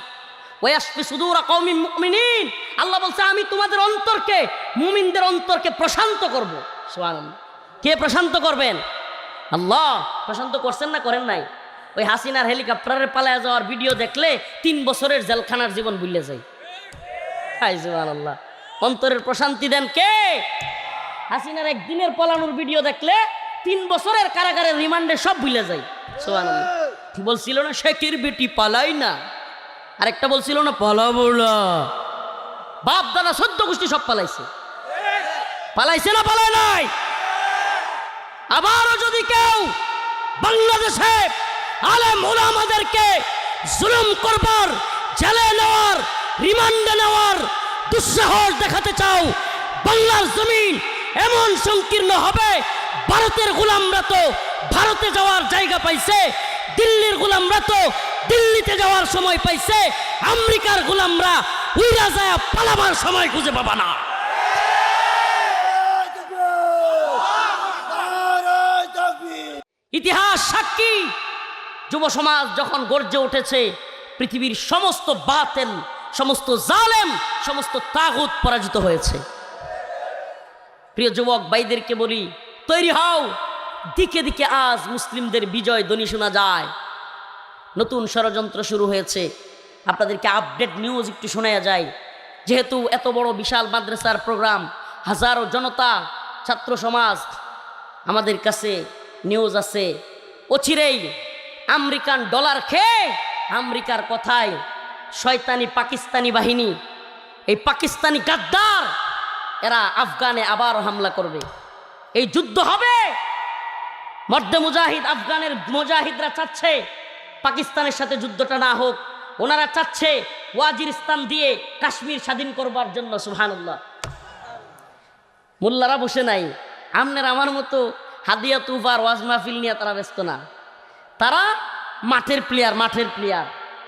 ওয়াশফি সুদুরা কওমিন মুমিনিন, আল্লাহ বলছে আমি তোমাদের অন্তরকে, মুমিনদের অন্তরকে প্রশান্ত করব। সুবহানাল্লাহ। কে প্রশান্ত করবেন? আল্লাহ। প্রশান্ত করছেন না করেন নাই? ওই হাসিনার হেলিকপ্টারের পালায় যাওয়ার ভিডিও দেখলে 3 বছরের জেলখানার জীবন ভুলে যায়। হায় সুবহানাল্লাহ। অন্তরের প্রশান্তি দেন কে? হাসিনার একদিনের পলানোর ভিডিও দেখলে 3 বছরের কারাগারের রিমান্ডে সব ভুলে যায়। সুবহানাল্লাহ। বলছিল না শেখের বেটি পালাই না, আরেকটা বলছিল না পালাবো না। বাপ দাদা 14 গোষ্ঠী সব পালাইছে। পালাইছে না পালায় নাই? আবারও যদি কেউ বাংলাদেশে আলেম ওলামাদেরকে জুলুম করবার, জেলে নেওয়ার, রিমান্ডে নেওয়ার দুঃসাহস দেখাতে চাও, বাংলার জমিন এমন সংকীর্ণ হবে, ভারতের গোলামরা তো ভারতে যাওয়ার জায়গা পাইছে, দিল্লির গোলামরা তো দিল্লিতে যাওয়ার সময় পাইছে, আমেরিকার গোলামরা উইরা যায় পালাবার সময় খুঁজে পাবা না। ইতিহাস সাক্ষী, যুব সমাজ যখন গর্জে উঠেছে, পৃথিবীর সমস্ত বাতিল, সমস্ত জালেম, সমস্ত তাগুত পরাজিত হয়েছে। প্রিয় যুবক ভাইদেরকে বলি, তৈরি হও। দিকে দিকে আজ মুসলিমদের বিজয় ধ্বনি শোনা যায়। নতুন ষড়যন্ত্র শুরু হয়েছে। আপনাদেরকে আপডেট নিউজ একটু শোনা যায়। যেহেতু এত বড় বিশাল মাদ্রাসার প্রোগ্রাম, হাজারো জনতা, ছাত্র সমাজ, আমাদের কাছে নিউজ আছে, অচিরেই আমেরিকান ডলার খেয়ে, আমেরিকার কথায় শয়তানি পাকিস্তানি বাহিনী, এই পাকিস্তানি গাদ্দার, এরা আফগানে আবার হামলা করবে। এই যুদ্ধ হবে। মর্দে মুজাহিদ, আফগানের মুজাহিদরা চাচ্ছে পাকিস্তানের সাথে যুদ্ধটা না হোক। ওনারা চাচ্ছে ওয়াজিরিস্তান দিয়ে কাশ্মীর স্বাধীন করবার জন্য। সুবহানাল্লাহ। মোল্লারা বসে নাই, আমনের আমার মতো হাদিয়া তুফার ওয়াজ মাহফিল নিয়ে তারা ব্যস্ত না। তারা মাঠের প্লেয়ার, মাঠের প্লেয়ার,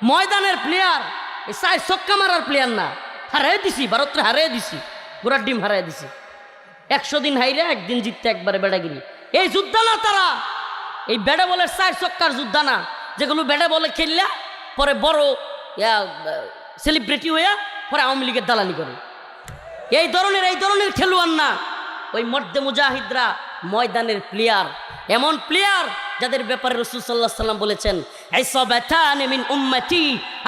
ময়দানের প্লেয়ার, এই সাই ছক্কা মারার প্লেয়ার না। হারাই দিছি, ভারতরে হারাই দিছি, গোড়ার ডিম হারাই দিছি। 100 দিন হাইরে একদিন জিততে একবারে বেড়াগিরি। এই যুদ্ধ না তারা, এই ব্যাটে বলের চার ছক্কার যুদ্ধ না, যেগুলো ব্যাটে বলে খেললা পরে বড় সেলিব্রিটি হইয়া পরে আওয়ামী লীগের দালালি করে। এই ধরনের খেলোয়াড় না। ওই মর্দে মুজাহিদরা ময়দানের প্লেয়ার, এমন প্লেয়ার যাদের ব্যাপারে রাসূল সাল্লাল্লাহু আলাইহি ওয়াসাল্লাম বলেছেন, ইসাবাতান মিন উম্মতি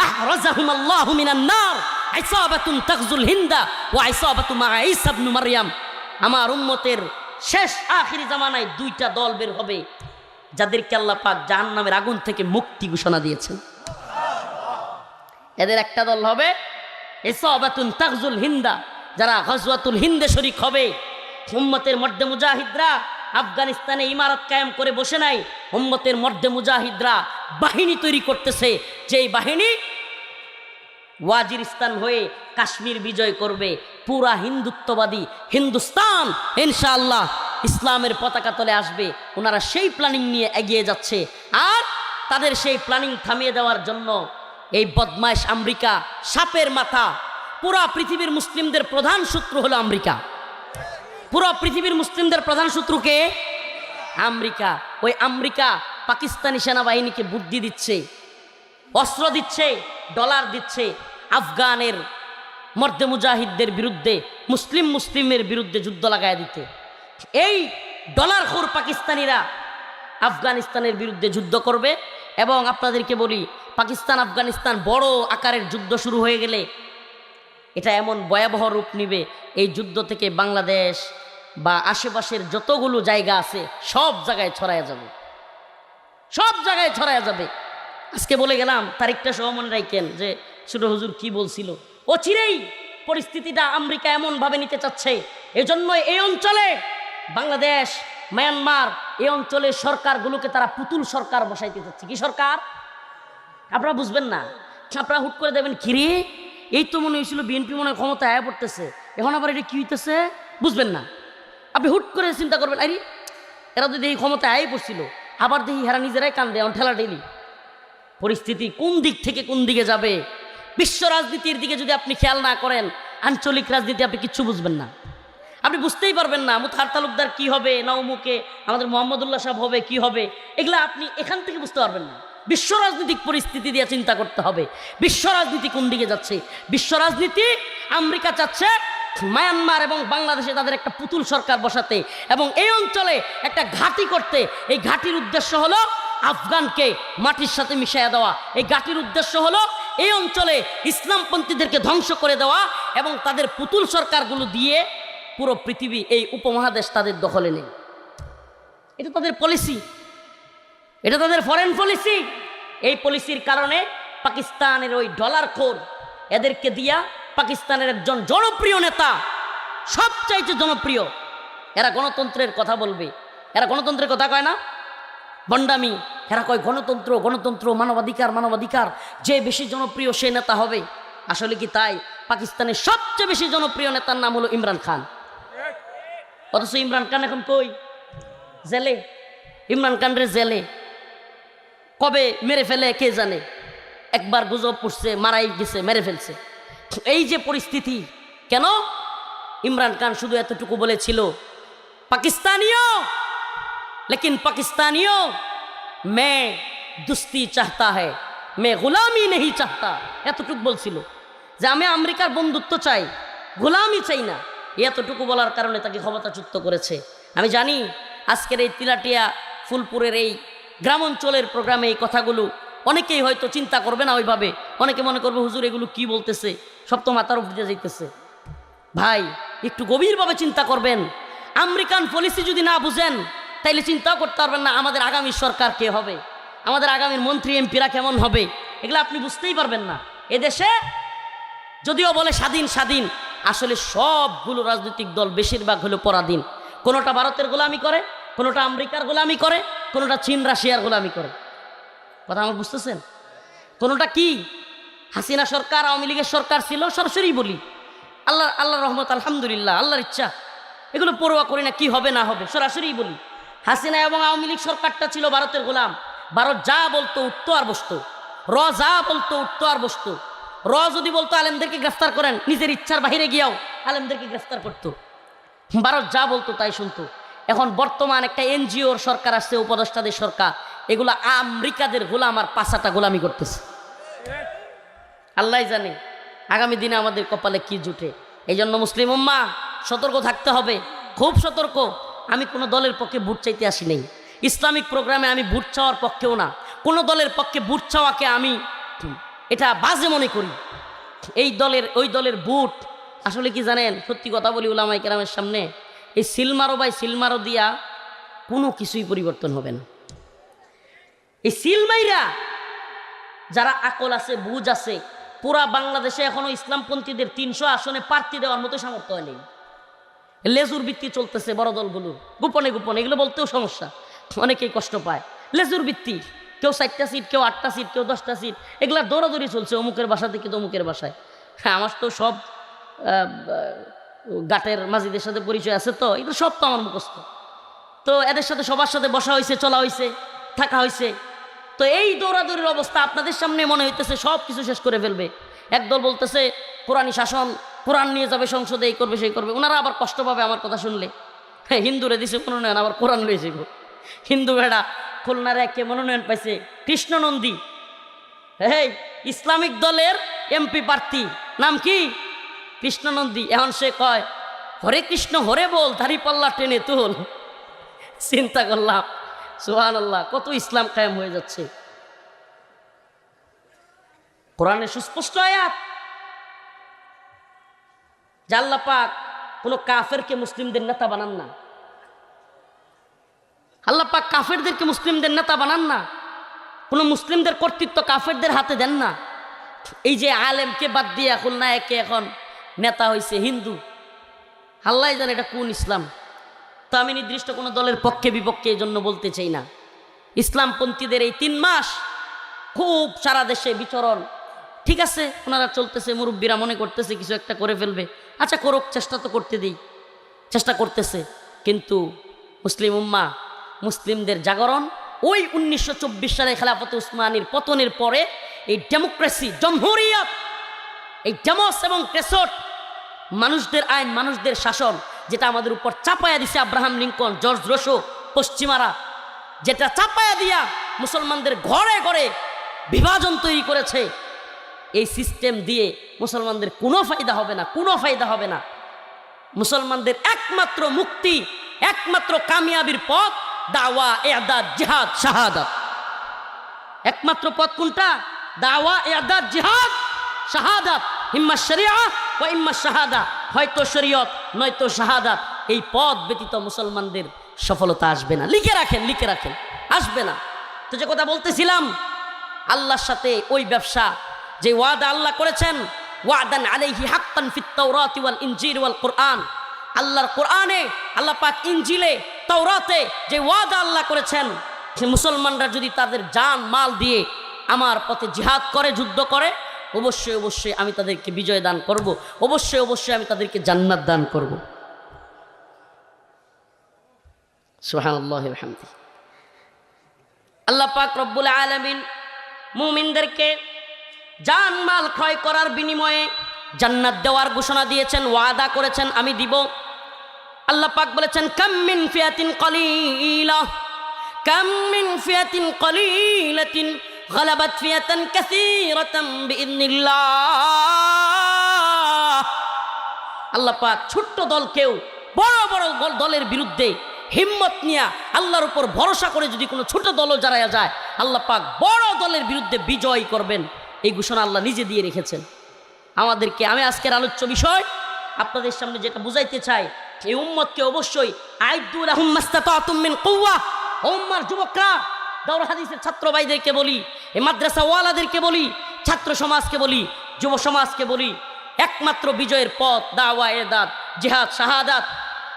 আহরাজাহুম আল্লাহু মিনান নার, ইসাবাতুন তাগজুল হিন্দা ওয়া ইসাবাতু মা ঈসা ইবনে মারইয়াম। আমার উম্মতের শেষ আখিরি জামানায় 2টা দল বের হবে, যাদেরকে আল্লাহ পাক জাহান্নামের আগুন থেকে মুক্তি ঘোষণা দিয়েছেন। এদের একটা দল হবে ইসাবাতুন তাগজুল হিন্দা, যারা গজওয়াতুল হিন্দে শরীক হবে। উম্মতের মর্দে মুজাহিদরা আফগানিস্তানে ইমারত কায়েম করে বসে নাই। উম্মতের মর্দে মুজাহিদরা বাহিনী তৈরি করতেছে, যেই বাহিনী ওয়াজিরিস্তান হয়ে কাশ্মীর বিজয় করবে। পুরা হিন্দুত্ববাদী হিন্দুস্তান ইনশাআল্লাহ ইসলামের পতাকা তলে আসবে। ওনারা সেই প্ল্যানিং নিয়ে এগিয়ে যাচ্ছে। আর তাদের সেই প্ল্যানিং থামিয়ে দেওয়ার জন্য এই বদমাইশ আমেরিকা, সাপের মাথা, পুরা পৃথিবীর মুসলিমদের প্রধান শত্রু হলো আমেরিকা। পুরো পৃথিবীর মুসলিমদের প্রধান শত্রুকে আমেরিকা। ওই আমেরিকা পাকিস্তানি সেনাবাহিনীকে বুদ্ধি দিচ্ছে, অস্ত্র দিচ্ছে, ডলার দিচ্ছে আফগানের মর্দে মুজাহিদদের বিরুদ্ধে, মুসলিমের বিরুদ্ধে যুদ্ধ লাগায় দিতে। এই ডলারখোর পাকিস্তানিরা আফগানিস্তানের বিরুদ্ধে যুদ্ধ করবে। এবং আপনাদেরকে বলি, পাকিস্তান আফগানিস্তান বড় আকারের যুদ্ধ শুরু হয়ে গেলে এটা এমন ভয়াবহ রূপ নিবে, এই যুদ্ধ থেকে বাংলাদেশ বা আশেপাশের যতগুলো জায়গা আছে সব জায়গায় ছড়ায় যাবে, সব জায়গায় ছড়ায় যাবে। আজকে বলে গেলাম, তারিখটা সহ মনে রাখেন যে ছোট হুজুর কি বলছিল। অচিরেই পরিস্থিতিটা আমেরিকা এমনভাবে নিতে চাচ্ছে, এজন্য এই অঞ্চলে বাংলাদেশ, মায়ানমার, এই অঞ্চলের সরকারগুলোকে তারা পুতুল সরকার বসাইতে চাচ্ছে। কি সরকার? আপনারা বুঝবেন না, আপনারা হুট করে দেবেন কিরে এই তো মনে হয়েছিল বিএনপি মনে হয় ক্ষমতা আয়া পড়তেছে, এখন আবার এটা কি হইতেছে বুঝবেন না। আপনি হুট করে চিন্তা করবেন আরে এরা যদি এই ক্ষমতা আয় পড়ছিল, আবার দেখি হেরা নিজেরাই কান্দে এখন ঠেলা ঠেলি। পরিস্থিতি কোন দিক থেকে কোন দিকে যাবে, বিশ্ব রাজনীতির দিকে যদি আপনি খেয়াল না করেন, আঞ্চলিক রাজনীতি আপনি কিচ্ছু বুঝবেন না, আপনি বুঝতেই পারবেন না। মুতাহার তালুকদার কি হবে, না অমুকে আমাদের মোহাম্মদুল্লাহ সাহেব হবে কি হবে, এগুলা আপনি এখান থেকে বুঝতে পারবেন না। বিশ্ব রাজনৈতিক পরিস্থিতি দিয়ে চিন্তা করতে হবে বিশ্ব রাজনীতি কোন দিকে যাচ্ছে। বিশ্ব রাজনীতি আমেরিকা চাচ্ছে মায়ানমার এবং বাংলাদেশে তাদের একটা পুতুল সরকার বসাতে এবং এই অঞ্চলে একটা ঘাঁটি করতে। এই ঘাঁটির উদ্দেশ্য হলো আফগানকে মাটির সাথে মিশিয়ে দেওয়া। এই ঘাঁটির উদ্দেশ্য হলো এই অঞ্চলে ইসলামপন্থীদেরকে ধ্বংস করে দেওয়া এবং তাদের পুতুল সরকারগুলো দিয়ে পুরো পৃথিবী এই উপমহাদেশ তাদের দখলে নেই। এটা তাদের পলিসি, এটা তাদের ফরেন পলিসি। এই পলিসির কারণে পাকিস্তানের ওই ডলারখোর এদেরকে দিয়া পাকিস্তানের একজন জনপ্রিয় নেতা, সবচাইতে জনপ্রিয়, এরা গণতন্ত্রের কথা বলবে, এরা গণতন্ত্রের কথা কয় না, বন্ডামি, এরা কয় গণতন্ত্র গণতন্ত্র মানবাধিকার মানবাধিকার, যে বেশি জনপ্রিয় সে নেতা হবে। আসলে কি তাই? পাকিস্তানের সবচেয়ে বেশি জনপ্রিয় নেতার নাম হলো ইমরান খান, অথচ ইমরান খান এখন কই? জেলে। ইমরান খানরে জেলে কবে মেরে ফেলে কে জানে, একবার গুজব পড়ছে মারাই গেছে, মেরে ফেলছে। এই যে পরিস্থিতি, কেন? ইমরান খান শুধু এতটুকু বলেছিল পাকিস্তানিও লেকিন পাকিস্তানিও মে দুস্তি চাহতা হ্যায় মে গোলামি নেই চাহতা, এতটুকু বলছিল যে আমি আমেরিকার বন্ধুত্ব চাই, গোলামি চাই না। এতটুকু বলার কারণে তাকে ক্ষমতাচ্যুত করেছে। আমি জানি আজকের এই তিলাটিয়া ফুলপুরের এই গ্রামাঞ্চলের প্রোগ্রামে এই কথাগুলো অনেকেই হয়তো চিন্তা করবে না ওইভাবে, অনেকে মনে করবে হুজুর এগুলো কি বলতেছে, সব তো মাথার উপরে যাইতেছে। ভাই একটু গভীরভাবে চিন্তা করবেন। আমেরিকান পলিসি যদি না বুঝেন তাইলে চিন্তাও করতে পারবেন না আমাদের আগামী সরকার কে হবে, আমাদের আগামীর মন্ত্রী এমপিরা কেমন হবে, এগুলো আপনি বুঝতেই পারবেন না। এদেশে যদিও বলে স্বাধীন স্বাধীন, আসলে সবগুলো রাজনৈতিক দল বেশিরভাগ হলো পরাধীন। কোনোটা ভারতের গোলামি করে, কোনোটা আমেরিকার গোলামি করে, কোনোটা চীন রাশিয়ার গোলামি করে। কথা আমার বুঝতেছেন? কোনোটা কি হাসিনা সরকার আওয়ামী লীগের সরকার ছিল, সরাসরি বলি আল্লাহ রহমত আলহামদুলিল্লাহ, আল্লাহর ইচ্ছা, এগুলো পরোয়া করি না কি হবে না হবে, সরাসরি বলি। হাসিনা এবং আওয়ামী লীগ সরকারটা ছিল ভারতের গোলাম। ভারত যা বলতো উঠতো আর বসতো, যা বলতো উঠতো আর বসতো। যদি বলতো আলেমদেরকে গ্রেফতার করেন, নিজের ইচ্ছার বাহিরে গিয়াও আলেমদেরকে গ্রেফতার করতো। ভারত যা বলতো তাই শুনতো। এখন বর্তমান একটা এনজিওর সরকার আসছে, উপদেষ্টাদের সরকার, এগুলা আমেরিকাদের গোলাম আর পাঁচাটা গোলামি করতেছে। আল্লাহ জানে আগামী দিনে আমাদের কপালে কি জুটে। এই জন্য মুসলিম উম্মাহ সতর্ক থাকতে হবে, খুব সতর্ক। আমি কোনো দলের পক্ষে ভোট চাইতে আসি নাই, ইসলামিক প্রোগ্রামে আমি ভোট চাওয়ার পক্ষেও না। কোনো দলের পক্ষে ভোট চাওয়াকে আমি এটা বাজে মনে করি। এই দলের ওই দলের ভোট আসলে কি জানেন, সত্যি কথা বলি উলামায়ে কেরামের সামনে, এই সিলমারো বাই সিলমারো দিয়া কোনো কিছুই পরিবর্তন হবে না। এই সিলমাইরা যারা আকল আছে বুঝ আছে, পুরা বাংলাদেশে এখনো ইসলামপন্থীদের 300 আসনে প্রার্থী দেওয়ার মতো সামর্থ্য নেই। লেজুর ভিত্তি চলতেছে বড় দলগুলো, গোপনে গোপনে, এগুলো বলতেও সমস্যা, অনেকেই কষ্ট পায়। লেজুর ভিত্তি, কেউ 4টা সিট, কেউ 8টা সিট, কেউ 10টা সিট, এগুলা দৌড়াদৌড়ি চলছে অমুকের বাসা থেকে তমুকের বাসায়। হ্যাঁ, আমার তো সব গাটের মাঝিদের সাথে পরিচয় আছে, তো এগুলো সব তো আমার মুখস্থ। তো এদের সাথে সবার সাথে বসা হয়েছে, চলা হয়েছে, থাকা হয়েছে। তো এই দৌড়াদৌড়ির অবস্থা আপনাদের সামনে মনে হইতেছে সব কিছু শেষ করে ফেলবে। একদল বলতেছে কোরআনী শাসন, কোরআন নিয়ে যাবে সংসদে, এই করবে সেই করবে। ওনারা আবার কষ্ট পাবে আমার কথা শুনলে। হ্যাঁ, হিন্দুরে দিছে মনোনয়ন, আবার কোরআন লয়ে যাব। হিন্দু ভেড়া খুলনার একে মনোনয়ন পাইছে কৃষ্ণনন্দী, এই ইসলামিক দলের এমপি প্রার্থী, নাম কি? কৃষ্ণনন্দী। এখন সে কয় হরে কৃষ্ণ হরে বল, দাড়ি পাল্লা টেনে তোল। চিন্তা করলাম সুবহানাল্লাহ, কত ইসলাম কায়েম হয়ে যাচ্ছে। কোরআনে সুস্পষ্ট আয়াত যে আল্লাহ পাক কোনো কাফেরকে মুসলিমদের নেতা বানান না। আল্লাহ পাক কাফেরদেরকে মুসলিমদের নেতা বানান না, কোনো মুসলিমদের কর্তৃত্ব কাফেরদের হাতে দেন না। এই যে আলেমকে বাদ দিয়ে খুলনা একে এখন নেতা হয়েছে হিন্দু, আল্লাহ জানে এটা কোন ইসলাম। তো আমি নির্দিষ্ট কোনো দলের পক্ষে বিপক্ষে এই জন্য বলতে চাই না। ইসলামপন্থীদের এই 3 মাস খুব সারা দেশে বিচরণ, ঠিক আছে, ওনারা চলতেছে, মুরব্বীরা মনে করতেছে কিছু একটা করে ফেলবে, আচ্ছা করুক, চেষ্টা তো করতে দিই, চেষ্টা করতেছে। কিন্তু মুসলিম উম্মা, মুসলিমদের জাগরণ ওই 1924 সালে খেলাফতে উসমানীর পতনের পরে এই ডেমোক্রেসি, জমহুরিয়ত, এই ডেমোস এবং ক্রেসট, মানুষদের আইন, মানুষদের শাসন, যেটা আমাদের উপর চাপায়া দিছে আব্রাহাম লিঙ্কন, জর্জ রোসো, পশ্চিমারা, যেটা চাপায়া দিয়া মুসলমানদের ঘরে ঘরে বিভাজন তৈরি করেছে, এই সিস্টেম দিয়ে মুসলমানদের কোনো ফায়দা হবে না, কোনো ফায়দা হবে না। মুসলমানদের একমাত্র মুক্তি, একমাত্র কামিয়াবির পথ দাওয়া, ইআদাদ, জিহাদ, শাহাদাত। একমাত্র পথ কোনটা? দাওয়া, ইআদাদ, জিহাদ, শাহাদাত। ইম্মা শরিয়া ওয়া ইম্মা শাহাদা, হয়তো শরীয়ত নয়তো শাহাদাত। এই পথ ব্যতীত মুসলমানদের সফলতা আসবে না। লিখে রাখেন, লিখে রাখেন, আসবে না। তো যে কথা বলতেছিলাম, আল্লাহর সাথে ওই ব্যবসা, যে ওয়াদা আল্লাহ করেছেন, ওয়াদান আলাইহি হাক্কান ফিত তাওরাতি ওয়াল ইনজিল ওয়াল কুরআন, আল্লাহর কোরআনে, আল্লাহ পাক ইনজিলে, তাওরাতে যে ওয়াদা আল্লাহ করেছেন, সে মুসলমানরা যদি তাদের জান মাল দিয়ে আমার পথে জিহাদ করে, যুদ্ধ করে, অবশ্যই অবশ্যই আমি তাদেরকে বিজয় দান করব, অবশ্যই অবশ্যই আমি তাদেরকে জান্নাত দান করব। সুবহানাল্লাহি ওয়া বিহামদিহি। আল্লাহ পাক রব্বুল আলামিন মুমিনদেরকে জান মাল ক্রয় করার বিনিময়ে জান্নাত দেওয়ার ঘোষণা দিয়েছেন, ওয়াদা করেছেন আমি দিব। আল্লাহ পাক বলেছেন, কাম মিন ফিয়াতিন কলিলা, কাম মিন ফিয়াতিন কলিলাতিন গালাবাত ফিয়াতান কাসীরাতাম বিইذনিল্লাহ। আল্লাহ পাক ছোট্ট দলকেও বড় বড় দলের বিরুদ্ধে হিম্মত নিয়ে আল্লাহর উপর ভরসা করে যদি কোনো ছোট দলও জড়ায়া যায়, আল্লাহ পাক বড় দলের বিরুদ্ধে বিজয় করবেন। এই ঘোষণা আল্লাহ নিজে দিয়ে রেখেছেন আমাদেরকে। আমি আজকের আলোচ্য বিষয় আপনাদের সামনে যেটা বুঝাইতে চাই, এই উম্মতকে অবশ্যই আইদু লাহুম মাসতাতাতুম মিন কুওয়া। উম্মার যুবকরা, দাওরা হাদিসের ছাত্র ভাইদেরকে বলি, এই মাদ্রাসা ওয়ালাদেরকে বলি, ছাত্র সমাজকে বলি, যুব সমাজকে বলি, একমাত্র বিজয়ের পথ দাওয়া, ইআদাদ, জিহাদ, শাহাদাত।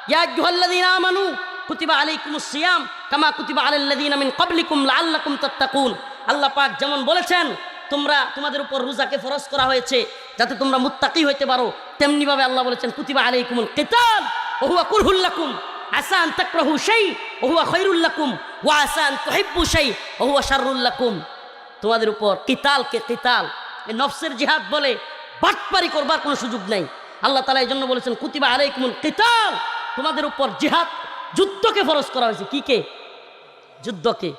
ইয়া আইয়ুহাল্লাযীনা আমানু কুতিবা আলাইকুমুস সিয়াম কামা কুতিবা আলাল লাযীনা মিন ক্বাবলিকুম লাআল্লাকুম তাত্তাকুন। আল্লাহ পাক যেমন বলেছেন তোমাদের উপর রোজাকে ফরজ করা হয়েছে যাতে তোমরা মুত্তাকি হইতে পারো, তেমনি ভাবে আল্লাহ বলেছেন কুতিবা আলাইকুমুল কিতাল ওয়া হুয়া কুরহুল লাকুম আসা আন তাকরাহু শাই ওয়া হুয়া খায়রুল লাকুম ওয়া আসা আন তুহিব্বু শাই ওয়া হুয়া শাররুল লাকুম। তোমাদের উপর কিতালকে কিতাল, এই নফসের জিহাদ বলে বাটপারি করবার কোনো সুযোগ নাই। আল্লাহ তাআলা এই জন্য বলেছেন কুতিবা আলাইকুমুল কিতাল, তোমাদের উপর জিহাদ, যুদ্ধকে ফরজ করা হয়েছে। কি কে? যুদ্ধকে।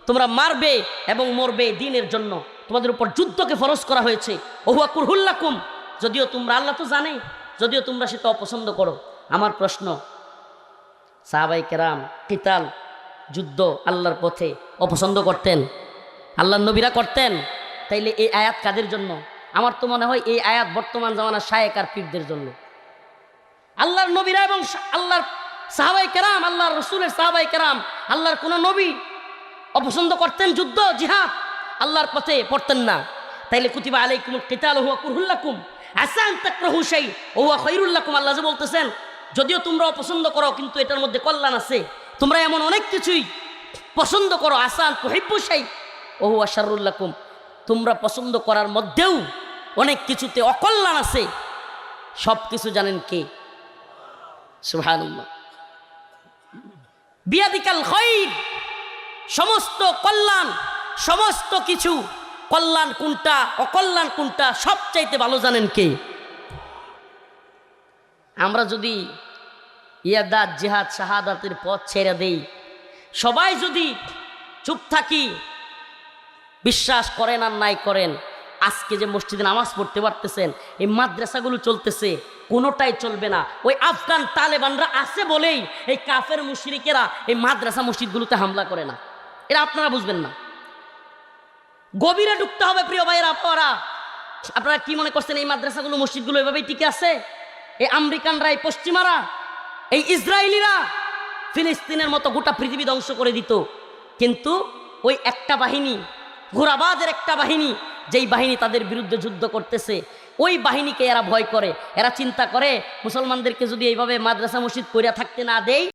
তোমরা মারবে এবং মরবে দ্বীনের জন্য, তোমাদের উপর যুদ্ধকে ফরজ করা হয়েছে। ওহুয়া কুরহুল লাকুম, যদিও তোমরা, আল্লাহ তো জানে, যদিও তোমরা সেটা অপছন্দ করো। আমার প্রশ্ন, সাহাবায়ে কেরাম কিতাল, যুদ্ধ আল্লাহর পথে অপছন্দ করতেন? আল্লাহর নবীরা করতেন? তাইলে এই আয়াত কাদের জন্য? আমার তো মনে হয় এই আয়াত বর্তমান জামানার শায়েক আর পীরদের জন্য। আল্লাহর নবীরা এবং আল্লাহর সাহাবায়ে কেরাম, আল্লাহর রাসূলের সাহাবায়ে কেরাম, আল্লাহর কোন নবী অপছন্দ করতেন যুদ্ধ, জিহাদ? আল্লাহর পথে পড়তেন না। তাইলে কুতিবা আলাইকুমুল কিতাল ওয়া হুয়া কুরহুল লাকুম আসা আন তাকরাহু শাই ওয়া হুয়া খায়রুল লাকুম। আল্লাহ যে বলতেছেন যদিও তোমরা অপছন্দ করো কিন্তু এটার মধ্যে কল্যাণ আছে। তোমরা এমন অনেক কিছুই পছন্দ করো, আসা আন তুহিব্বু শাই ওয়া হুয়া শাররুল লাকুম, তোমরা পছন্দ করার মধ্যেও অনেক কিছুতে অকল্যাণ আছে। সব কিছু জানেন কে? সুবহানাল্লাহ। বিয়াদিকাল খায়র, সমস্ত কল্যাণ, সমস্ত কিছু, কল্যাণ কোনটা অকল্যাণ কোনটা সবচাইতে ভালো জানেন কে? আমরা যদি ইআদাদ, জিহাদ, শাহাদাতের পথ ছেড়ে দেই, সবাই যদি চুপ থাকি, বিশ্বাস করেন আর নাই করেন, আজকে যে মসজিদে নামাজ পড়তে পারতেছেন, এই মাদ্রাসাগুলো চলতেছে, কোনোটাই চলবে না। ওই আফগান তালেবানরা আছে বলেই এই কাফের মুশরিকেরা এই মাদ্রাসা মসজিদগুলোতে হামলা করে না। এটা আপনারা বুঝবেন না। গভীরে ঢুকতে হবে প্রিয় ভাইয়েরা। আপনারা কি মনে করছেন এই মাদ্রাসাগুলো, মসজিদগুলো এভাবেই টিকে আছে? এই আমেরিকানরা, এই পশ্চিমারা, এই ইসরায়েলিরা ফিলিস্তিনের মতো গোটা পৃথিবী ধ্বংস করে দিত, কিন্তু ওই একটা বাহিনী, ঘোরাবাদের একটা বাহিনী, যেই বাহিনী তাদের বিরুদ্ধে যুদ্ধ করতেছে, ওই বাহিনীকে এরা ভয় করে। এরা চিন্তা করে মুসলমানদেরকে যদি এইভাবে মাদ্রাসা মসজিদ কইরা থাকতে না দেয়,